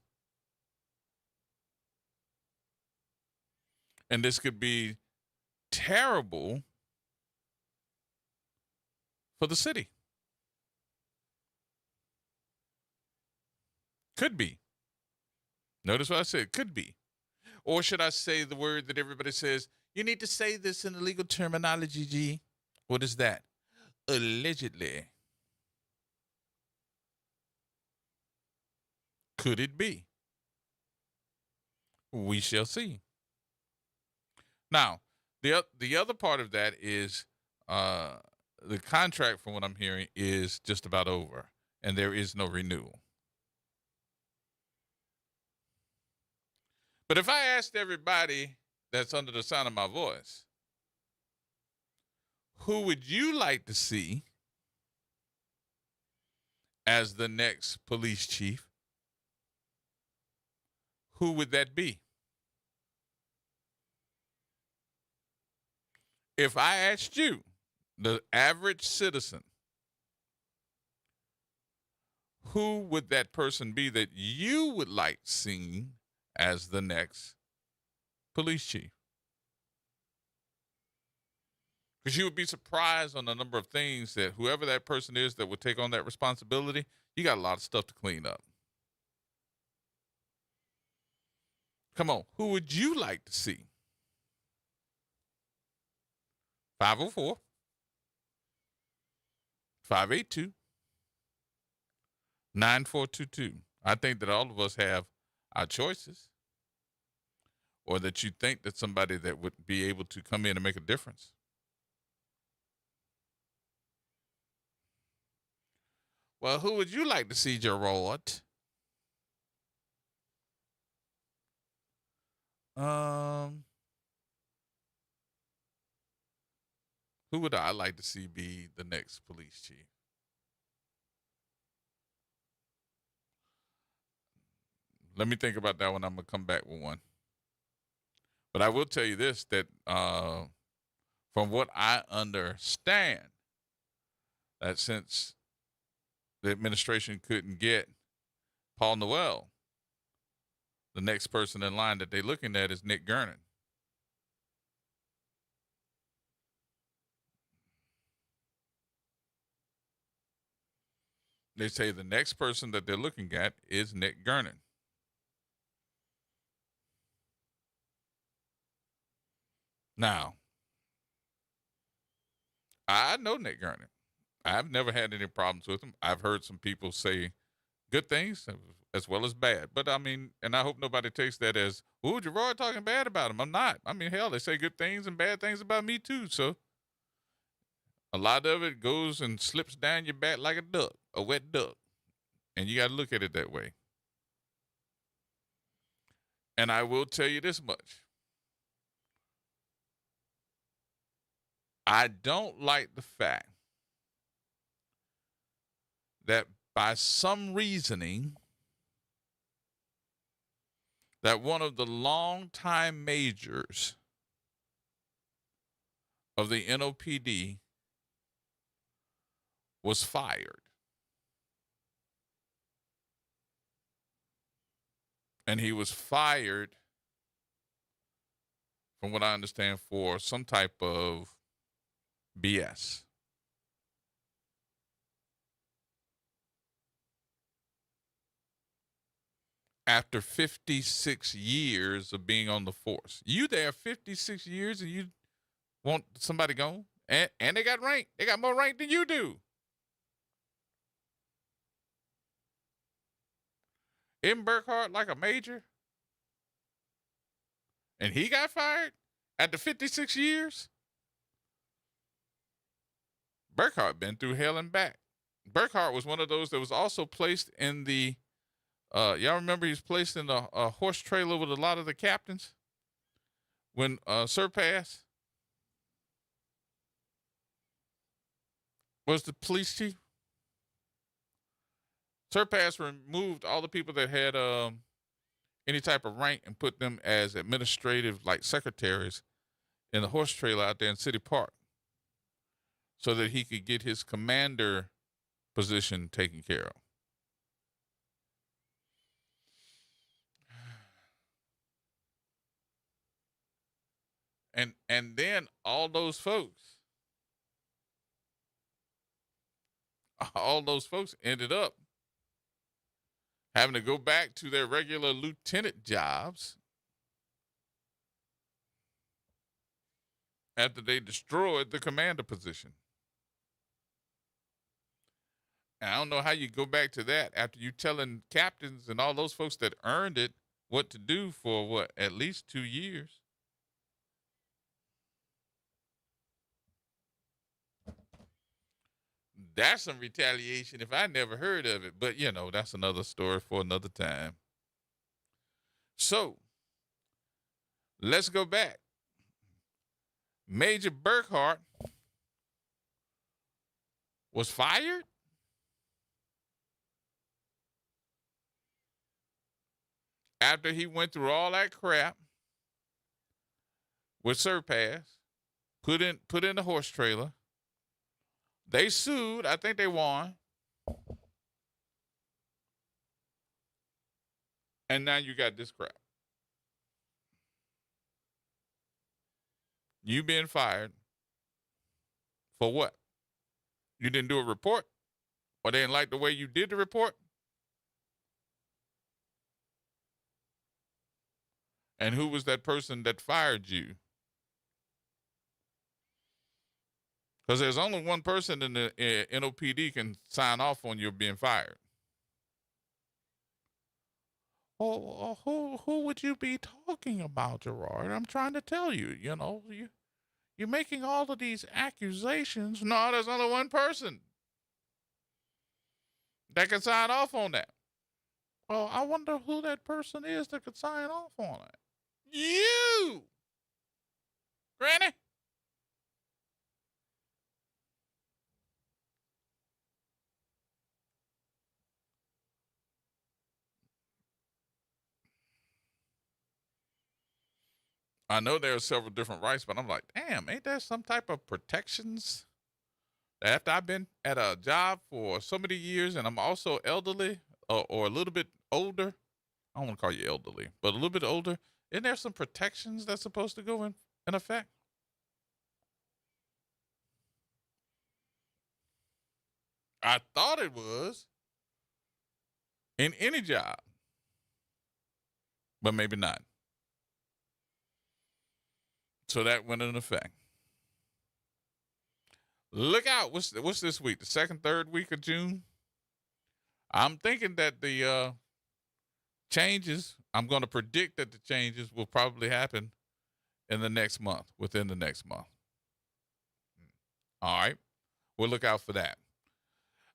And this could be terrible for the city. Could be. Notice what I said, could be. Or should I say the word that everybody says, you need to say this in the legal terminology, G. What is that? Allegedly. Could it be? We shall see. Now, the other part of that is the contract, from what I'm hearing, is just about over, and there is no renewal. But if I asked everybody that's under the sound of my voice, who would you like to see as the next police chief? Who would that be? If I asked you, the average citizen, who would that person be that you would like seen as the next police chief? Because you would be surprised on the number of things that whoever that person is that would take on that responsibility, you got a lot of stuff to clean up. Come on, who would you like to see? 504 582 9422. I think that all of us have our choices, or that you think that somebody that would be able to come in and make a difference. Well, who would you like to see, Gerod? Who would I like to see be the next police chief? Let me think about that one. I'm going to come back with one. But I will tell you this, that from what I understand, that since the administration couldn't get Paul Noel, the next person in line that they're looking at is Nick Gernon. They say the next person that they're looking at is Nick Gernon. Now, I know Nick Gernon. I've never had any problems with him. I've heard some people say good things as well as bad. But I mean, and I hope nobody takes that as, ooh, Gerard talking bad about him. I'm not. I mean, hell, they say good things and bad things about me too. So a lot of it goes and slips down your back like a duck, a wet duck. And you got to look at it that way. And I will tell you this much. I don't like the fact that by some reasoning that one of the longtime majors of the NOPD was fired. And he was fired, from what I understand, for some type of BS. After 56 years of being on the force. You there 56 years and you want somebody gone? And they got rank. They got more rank than you do. Isn't Burkhart like a major? And he got fired after 56 years? Burkhart been through hell and back. Burkhart was one of those that was also placed in the, y'all remember he was placed in a horse trailer with a lot of the captains when Surpass was the police chief. Surpass removed all the people that had any type of rank and put them as administrative, like secretaries, in the horse trailer out there in City Park, so that he could get his commander position taken care of. And then all those folks ended up having to go back to their regular lieutenant jobs after they destroyed the commander position. And I don't know how you go back to that after you telling captains and all those folks that earned it what to do for, at least 2 years. That's some retaliation if I never heard of it. But, that's another story for another time. So, let's go back. Major Burkhart was fired after he went through all that crap with Surpass, put in the horse trailer. They sued. I think they won. And now you got this crap. You being fired For what? You didn't do a report? Or they didn't like the way you did the report? And who was that person that fired you? Because there's only one person in the NOPD can sign off on you being fired. Oh, who would you be talking about, Gerard? I'm trying to tell you, you're making all of these accusations. No, there's only one person that can sign off on that. Well, I wonder who that person is that could sign off on it. You, Granny. I know there are several different rights, but I'm like, damn, ain't there some type of protections? After I've been at a job for so many years and I'm also elderly or a little bit older, I don't want to call you elderly, but a little bit older, isn't there some protections that's supposed to go in effect? I thought it was in any job, but maybe not. So that went into effect. Look out. What's this week? The second, third week of June? I'm thinking that the changes, I'm going to predict that the changes will probably happen in the next month, within the next month. All right. We'll look out for that.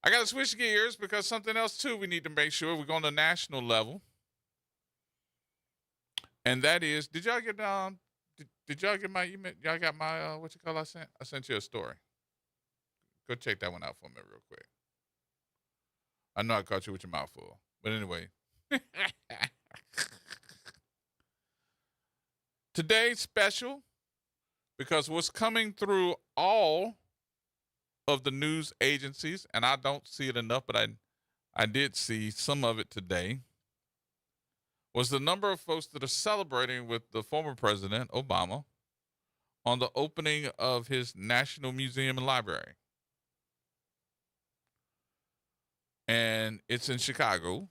I got to switch gears because something else, too, we need to make sure we're going to national level. And that is, did y'all get Did y'all get my email? Y'all got my, what you call I sent? I sent you a story. Go check that one out for me real quick. I know I caught you with your mouth full. But anyway. Today's special because what's coming through all of the news agencies, and I don't see it enough, but I did see some of it today, was the number of folks that are celebrating with the former President, Obama, on the opening of his National Museum and Library. And it's in Chicago,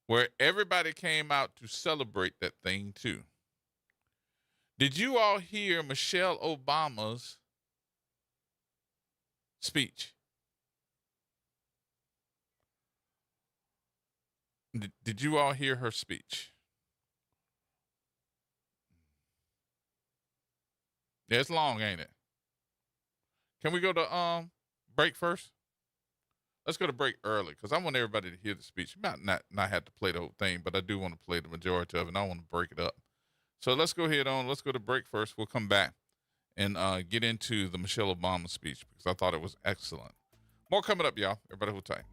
where everybody came out to celebrate that thing, too. Did you all hear Michelle Obama's speech? Did you all hear her speech? Yeah, it's long, ain't it? Can we go to break first? Let's go to break early because I want everybody to hear the speech. You might not have to play the whole thing, but I do want to play the majority of it, and I want to break it up. So let's go ahead on. Let's go to break first. We'll come back and get into the Michelle Obama speech because I thought it was excellent. More coming up, y'all. Everybody hold tight.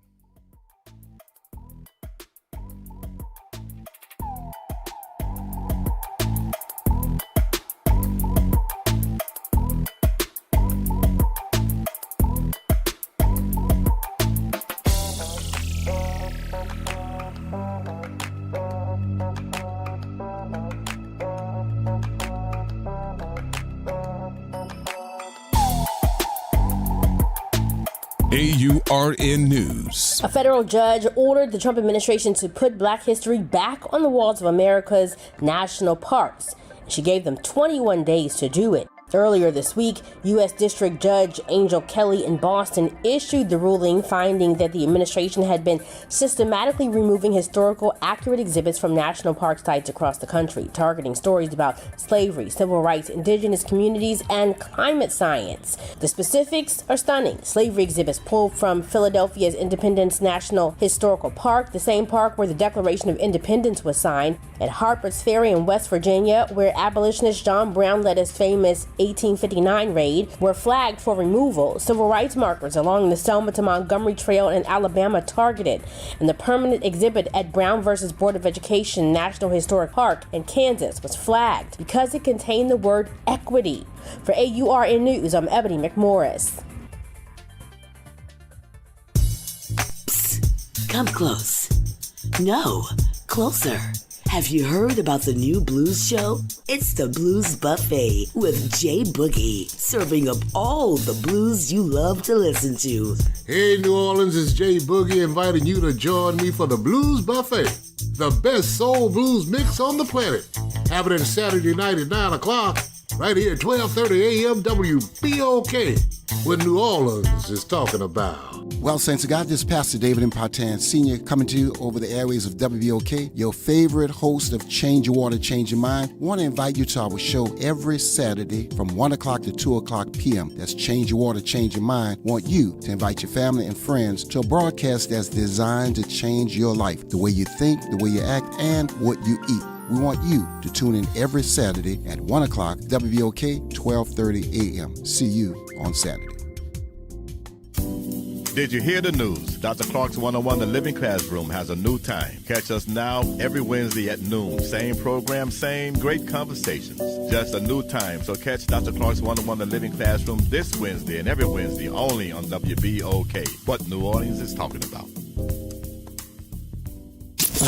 AURN News. A federal judge ordered the Trump administration to put Black history back on the walls of America's national parks. She gave them 21 days to do it. Earlier this week, U.S. District Judge Angel Kelly in Boston issued the ruling finding that the administration had been systematically removing historical accurate exhibits from national park sites across the country, targeting stories about slavery, civil rights, indigenous communities, and climate science. The specifics are stunning. Slavery exhibits pulled from Philadelphia's Independence National Historical Park, the same park where the Declaration of Independence was signed, at Harper's Ferry in West Virginia, where abolitionist John Brown led his famous 1859 raid, were flagged for removal. Civil rights markers along the Selma to Montgomery Trail in Alabama targeted, and the permanent exhibit at Brown versus Board of Education National Historic Park in Kansas was flagged because it contained the word equity. For AURN News, I'm Ebony McMorris. Come close. No, closer. Have you heard about the new blues show? It's the Blues Buffet with Jay Boogie, serving up all the blues you love to listen to. Hey, New Orleans, it's Jay Boogie inviting you to join me for the Blues Buffet, the best soul blues mix on the planet. Happening Saturday night at 9 o'clock, right here at 12:30 a.m. WBOK, what New Orleans is talking about. Well, Saints of God, this is Pastor David Impartan Sr. coming to you over the airways of WBOK, your favorite host of Change Your Water, Change Your Mind. I want to invite you to our show every Saturday from 1 o'clock to 2 o'clock p.m. That's Change Your Water, Change Your Mind. I want you to invite your family and friends to a broadcast that's designed to change your life, the way you think, the way you act, and what you eat. We want you to tune in every Saturday at 1 o'clock, WBOK, 12:30 a.m. See you on Saturday. Did you hear the news? Dr. Clark's 101 The Living Classroom has a new time. Catch us now every Wednesday at noon. Same program, same great conversations. Just a new time. So catch Dr. Clark's 101 The Living Classroom this Wednesday and every Wednesday only on WBOK. What New Orleans is talking about.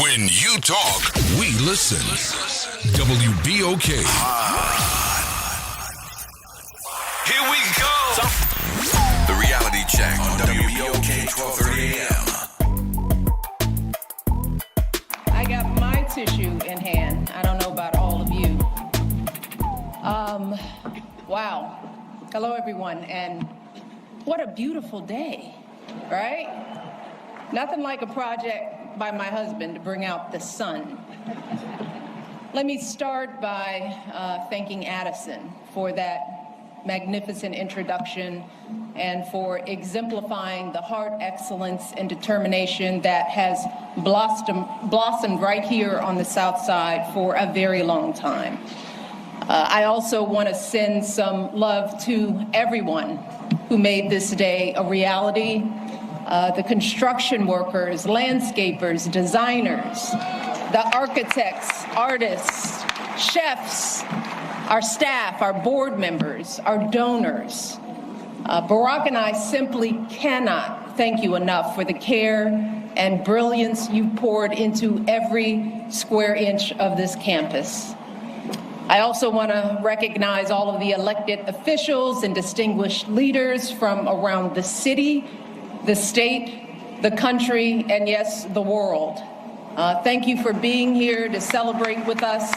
When you talk, we listen. WBOK. Here we go. The reality check on WBOK 12:30 a.m. I got my tissue in hand. I don't know about all of you. Wow. Hello, everyone, and what a beautiful day, right? Nothing like a project by my husband to bring out the sun. Let me start by thanking Addison for that magnificent introduction and for exemplifying the heart, excellence, and determination that has blossomed right here on the South Side for a very long time. I also want to send some love to everyone who made this day a reality. The construction workers, landscapers, designers, the architects, artists, chefs, our staff, our board members, our donors. Barack and I simply cannot thank you enough for the care and brilliance you poured into every square inch of this campus. I also want to recognize all of the elected officials and distinguished leaders from around the city, the state, the country, and yes, the world. Thank you for being here to celebrate with us,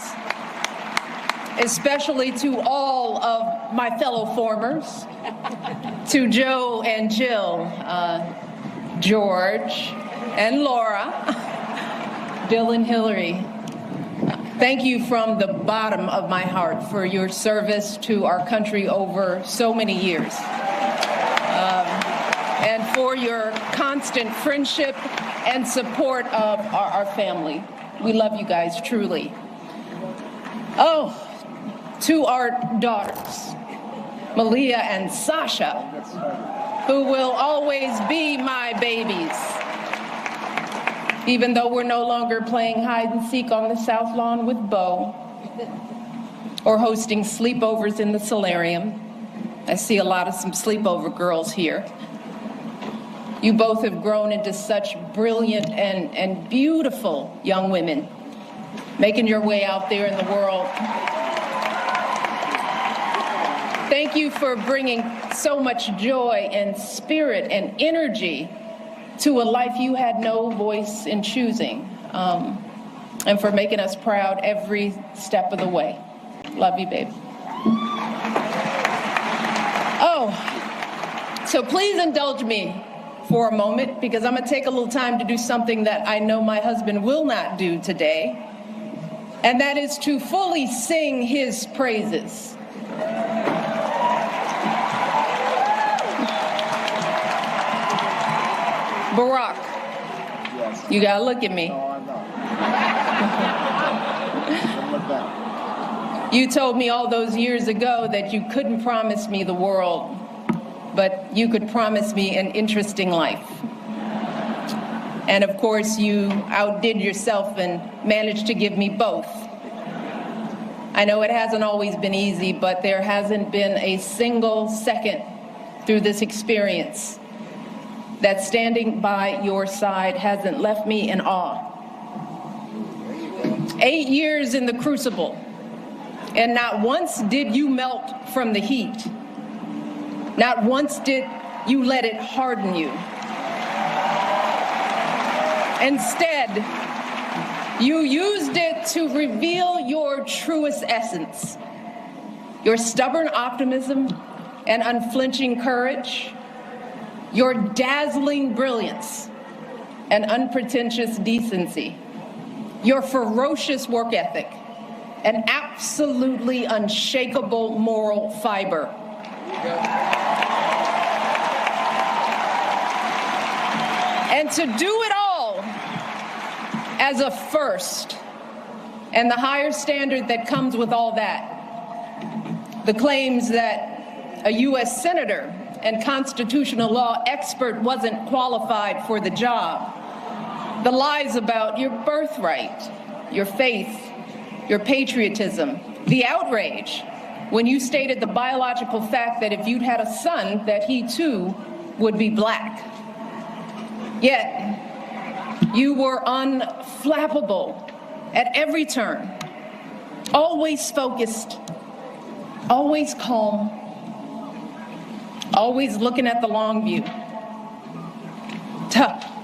especially to all of my fellow formers, to Joe and Jill, George and Laura, Bill and Hillary. Thank you from the bottom of my heart for your service to our country over so many years. And for your constant friendship and support of our family. We love you guys, truly. Oh, to our daughters, Malia and Sasha, who will always be my babies, even though we're no longer playing hide and seek on the South Lawn with Bo or hosting sleepovers in the solarium. I see a lot of some sleepover girls here. You both have grown into such brilliant and beautiful young women, making your way out there in the world. Thank you for bringing so much joy and spirit and energy to a life you had no voice in choosing, and for making us proud every step of the way. Love you, babe. Oh, so please indulge me for a moment, because I'm going to take a little time to do something that I know my husband will not do today, and that is to fully sing his praises. Barack, yes. You got to look at me. You told me all those years ago that you couldn't promise me the world, but you could promise me an interesting life. And of course, you outdid yourself and managed to give me both. I know it hasn't always been easy, but there hasn't been a single second through this experience that standing by your side hasn't left me in awe. 8 years in the crucible, and not once did you melt from the heat. Not once did you let it harden you. Instead, you used it to reveal your truest essence, your stubborn optimism and unflinching courage, your dazzling brilliance and unpretentious decency, your ferocious work ethic, and absolutely unshakable moral fiber. And to do it all as a first, and the higher standard that comes with all that, the claims that a U.S. senator and constitutional law expert wasn't qualified for the job, the lies about your birthright, your faith, your patriotism, the outrage when you stated the biological fact that if you'd had a son, that he too would be black. Yet, you were unflappable at every turn, always focused, always calm, always looking at the long view.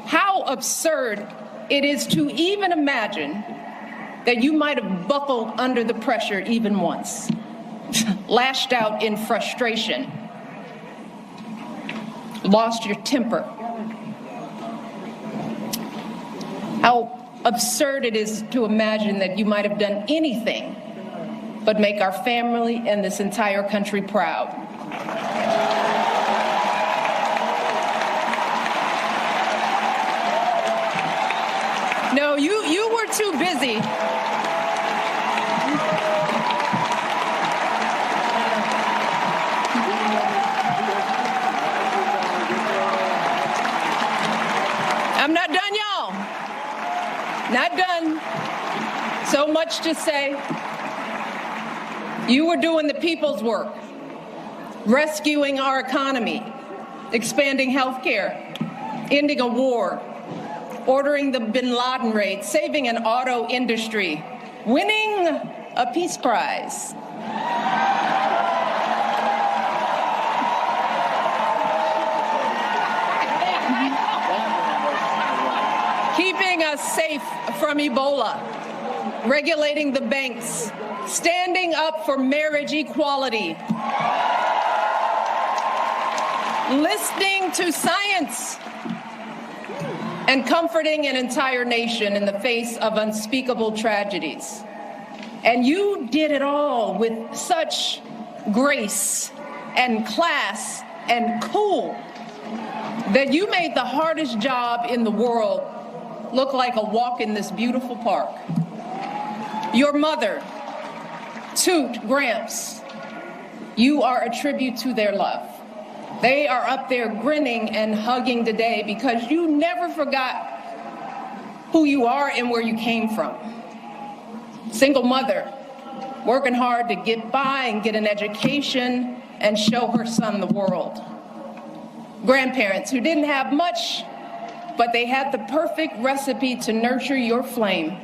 How absurd it is to even imagine that you might have buckled under the pressure even once, lashed out in frustration, lost your temper. How absurd it is to imagine that you might have done anything but make our family and this entire country proud. No, you were too busy. I'm not done, y'all. Not done. So much to say. You were doing the people's work, rescuing our economy, expanding health care, ending a war, ordering the bin Laden raid, saving an auto industry, winning a peace prize. Keeping us safe from Ebola, regulating the banks, standing up for marriage equality, listening to science, and comforting an entire nation in the face of unspeakable tragedies. And you did it all with such grace and class and cool that you made the hardest job in the world look like a walk in this beautiful park. Your mother, Toot, Gramps, you are a tribute to their love. They are up there grinning and hugging today because you never forgot who you are and where you came from. Single mother, working hard to get by and get an education and show her son the world. Grandparents who didn't have much, but they had the perfect recipe to nurture your flame.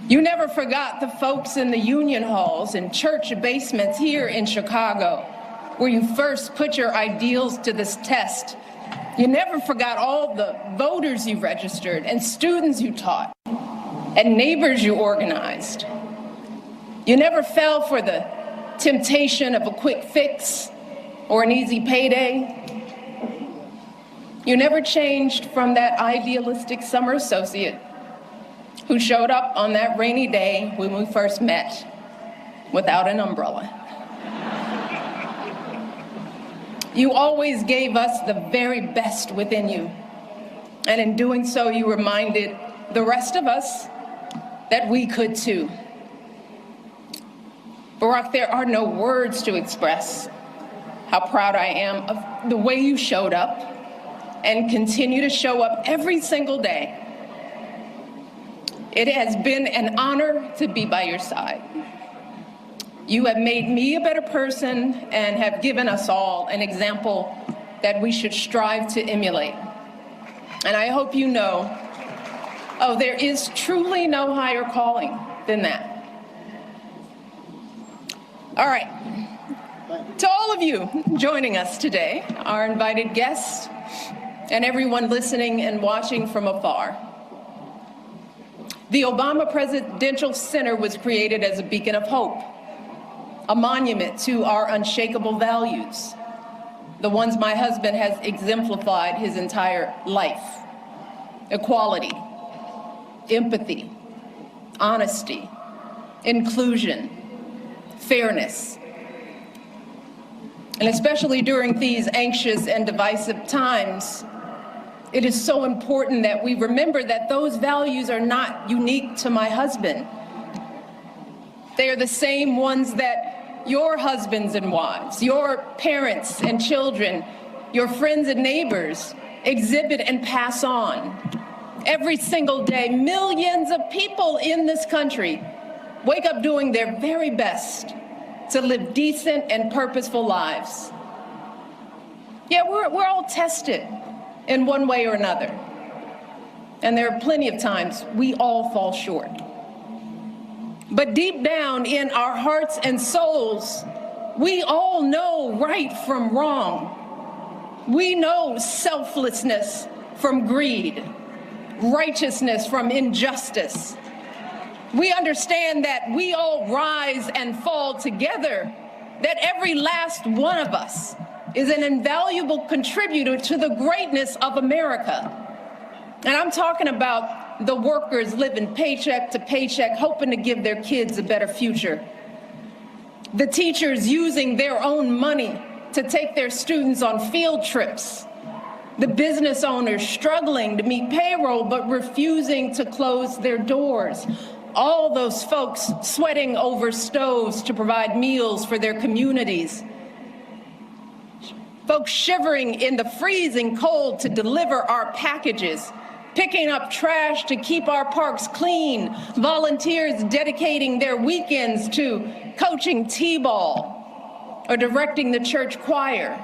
You never forgot the folks in the union halls and church basements here in Chicago, where you first put your ideals to this test. You never forgot all the voters you registered and students you taught and neighbors you organized. You never fell for the temptation of a quick fix or an easy payday. You never changed from that idealistic summer associate who showed up on that rainy day when we first met without an umbrella. You always gave us the very best within you. And in doing so, you reminded the rest of us that we could too. Barack, there are no words to express how proud I am of the way you showed up and continue to show up every single day. It has been an honor to be by your side. You have made me a better person and have given us all an example that we should strive to emulate. And I hope you know Oh, there is truly no higher calling than that. All right. To all of you joining us today, our invited guests, and everyone listening and watching from afar, the Obama Presidential Center was created as a beacon of hope, a monument to our unshakable values, the ones my husband has exemplified his entire life: equality, empathy, honesty, inclusion, fairness. And especially during these anxious and divisive times, it is so important that we remember that those values are not unique to my husband. They are the same ones that your husbands and wives, your parents and children, your friends and neighbors exhibit and pass on. Every single day, millions of people in this country wake up doing their very best to live decent and purposeful lives. Yeah, we're all tested in one way or another. And there are plenty of times we all fall short. But deep down in our hearts and souls, we all know right from wrong. We know selflessness from greed, righteousness from injustice. We understand that we all rise and fall together, that every last one of us is an invaluable contributor to the greatness of America. And I'm talking about the workers living paycheck to paycheck, hoping to give their kids a better future. The teachers using their own money to take their students on field trips. The business owners struggling to meet payroll but refusing to close their doors. All those folks sweating over stoves to provide meals for their communities. Folks shivering in the freezing cold to deliver our packages, picking up trash to keep our parks clean, volunteers dedicating their weekends to coaching t-ball or directing the church choir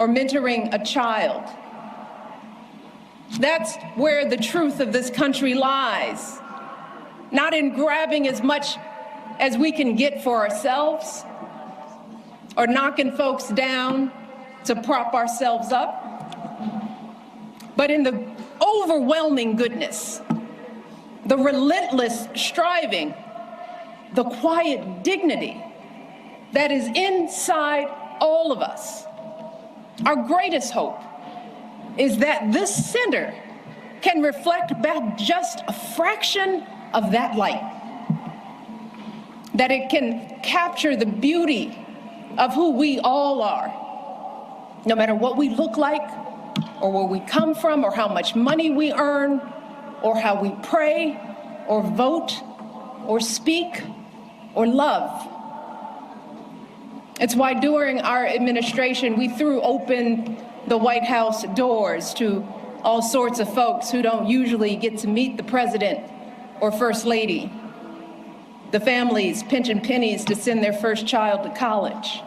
or mentoring a child. That's where the truth of this country lies. Not in grabbing as much as we can get for ourselves or knocking folks down to prop ourselves up, but in the overwhelming goodness, the relentless striving, the quiet dignity that is inside all of us. Our greatest hope is that this center can reflect back just a fraction of that light, that it can capture the beauty of who we all are, no matter what we look like or where we come from or how much money we earn or how we pray or vote or speak or love. It's why during our administration we threw open the White House doors to all sorts of folks who don't usually get to meet the president or First Lady, the families pinching pennies to send their first child to college,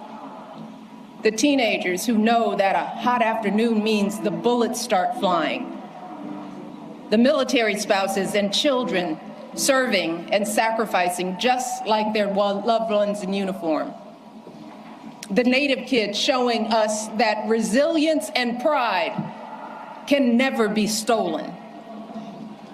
the teenagers who know that a hot afternoon means the bullets start flying, the military spouses and children serving and sacrificing just like their loved ones in uniform, the Native kids showing us that resilience and pride can never be stolen,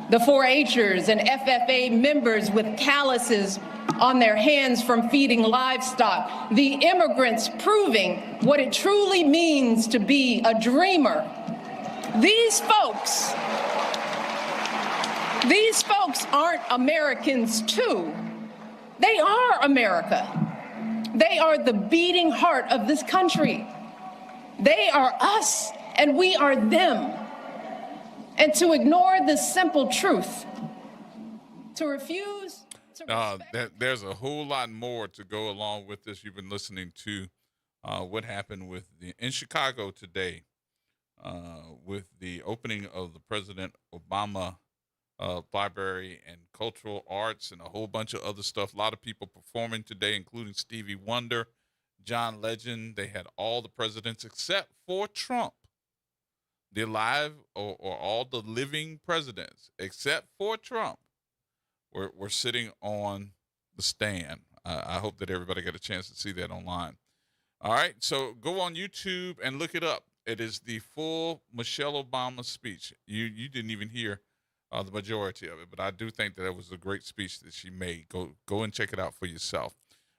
the 4-H'ers and FFA members with calluses on their hands from feeding livestock, the immigrants proving what it truly means to be a dreamer. These folks aren't Americans too. They are America. They are the beating heart of this country. They are us and we are them. And to ignore this simple truth, to refuse to there's a whole lot more to go along with this. You've been listening to what happened in Chicago today with the opening of the President Obama Library and Cultural Arts and a whole bunch of other stuff. A lot of people performing today, including Stevie Wonder, John Legend. They had all the presidents except for Trump. the alive or all the living presidents, except for Trump, were sitting on the stand. I hope that everybody got a chance to see that online. All right, so go on YouTube and look it up. It is the full Michelle Obama speech. You didn't even hear the majority of it, but I do think that it was a great speech that she made. Go and check it out for yourself.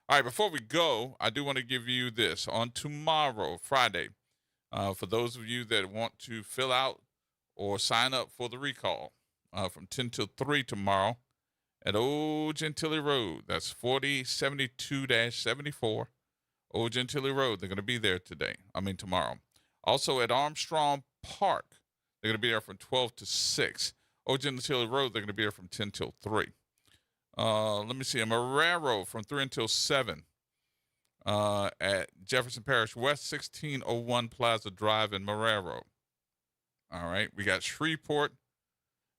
All right, before we go, I do want to give you this. On tomorrow, Friday, for those of you that want to fill out or sign up for the recall from 10 till 3 tomorrow at Old Gentilly Road. That's 4072-74 Old Gentilly Road. They're going to be there tomorrow. Also at Armstrong Park, they're going to be there from 12 to 6. Old Gentilly Road, they're going to be there from 10 till 3. Let me see. Marrero from 3 until 7 at Jefferson Parish West, 1601 Plaza Drive in Marrero. All right. We got Shreveport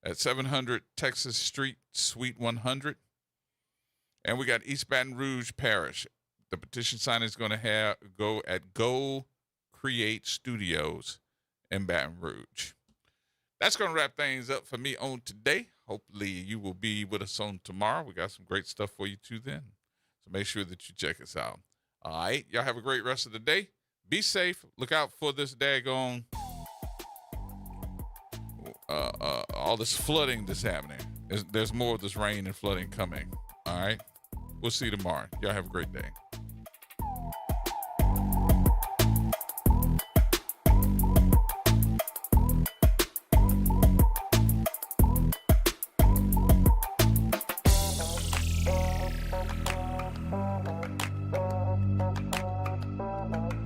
at 700 Texas Street, Suite 100. And we got East Baton Rouge Parish. The petition signing is going to go at Go Create Studios in Baton Rouge. That's going to wrap things up for me on today. Hopefully you will be with us on tomorrow. We got some great stuff for you too then. So make sure that you check us out. All right. Y'all have a great rest of the day. Be safe. Look out for this daggone all this flooding that's happening. There's more of this rain and flooding coming. All right. We'll see you tomorrow. Y'all have a great day.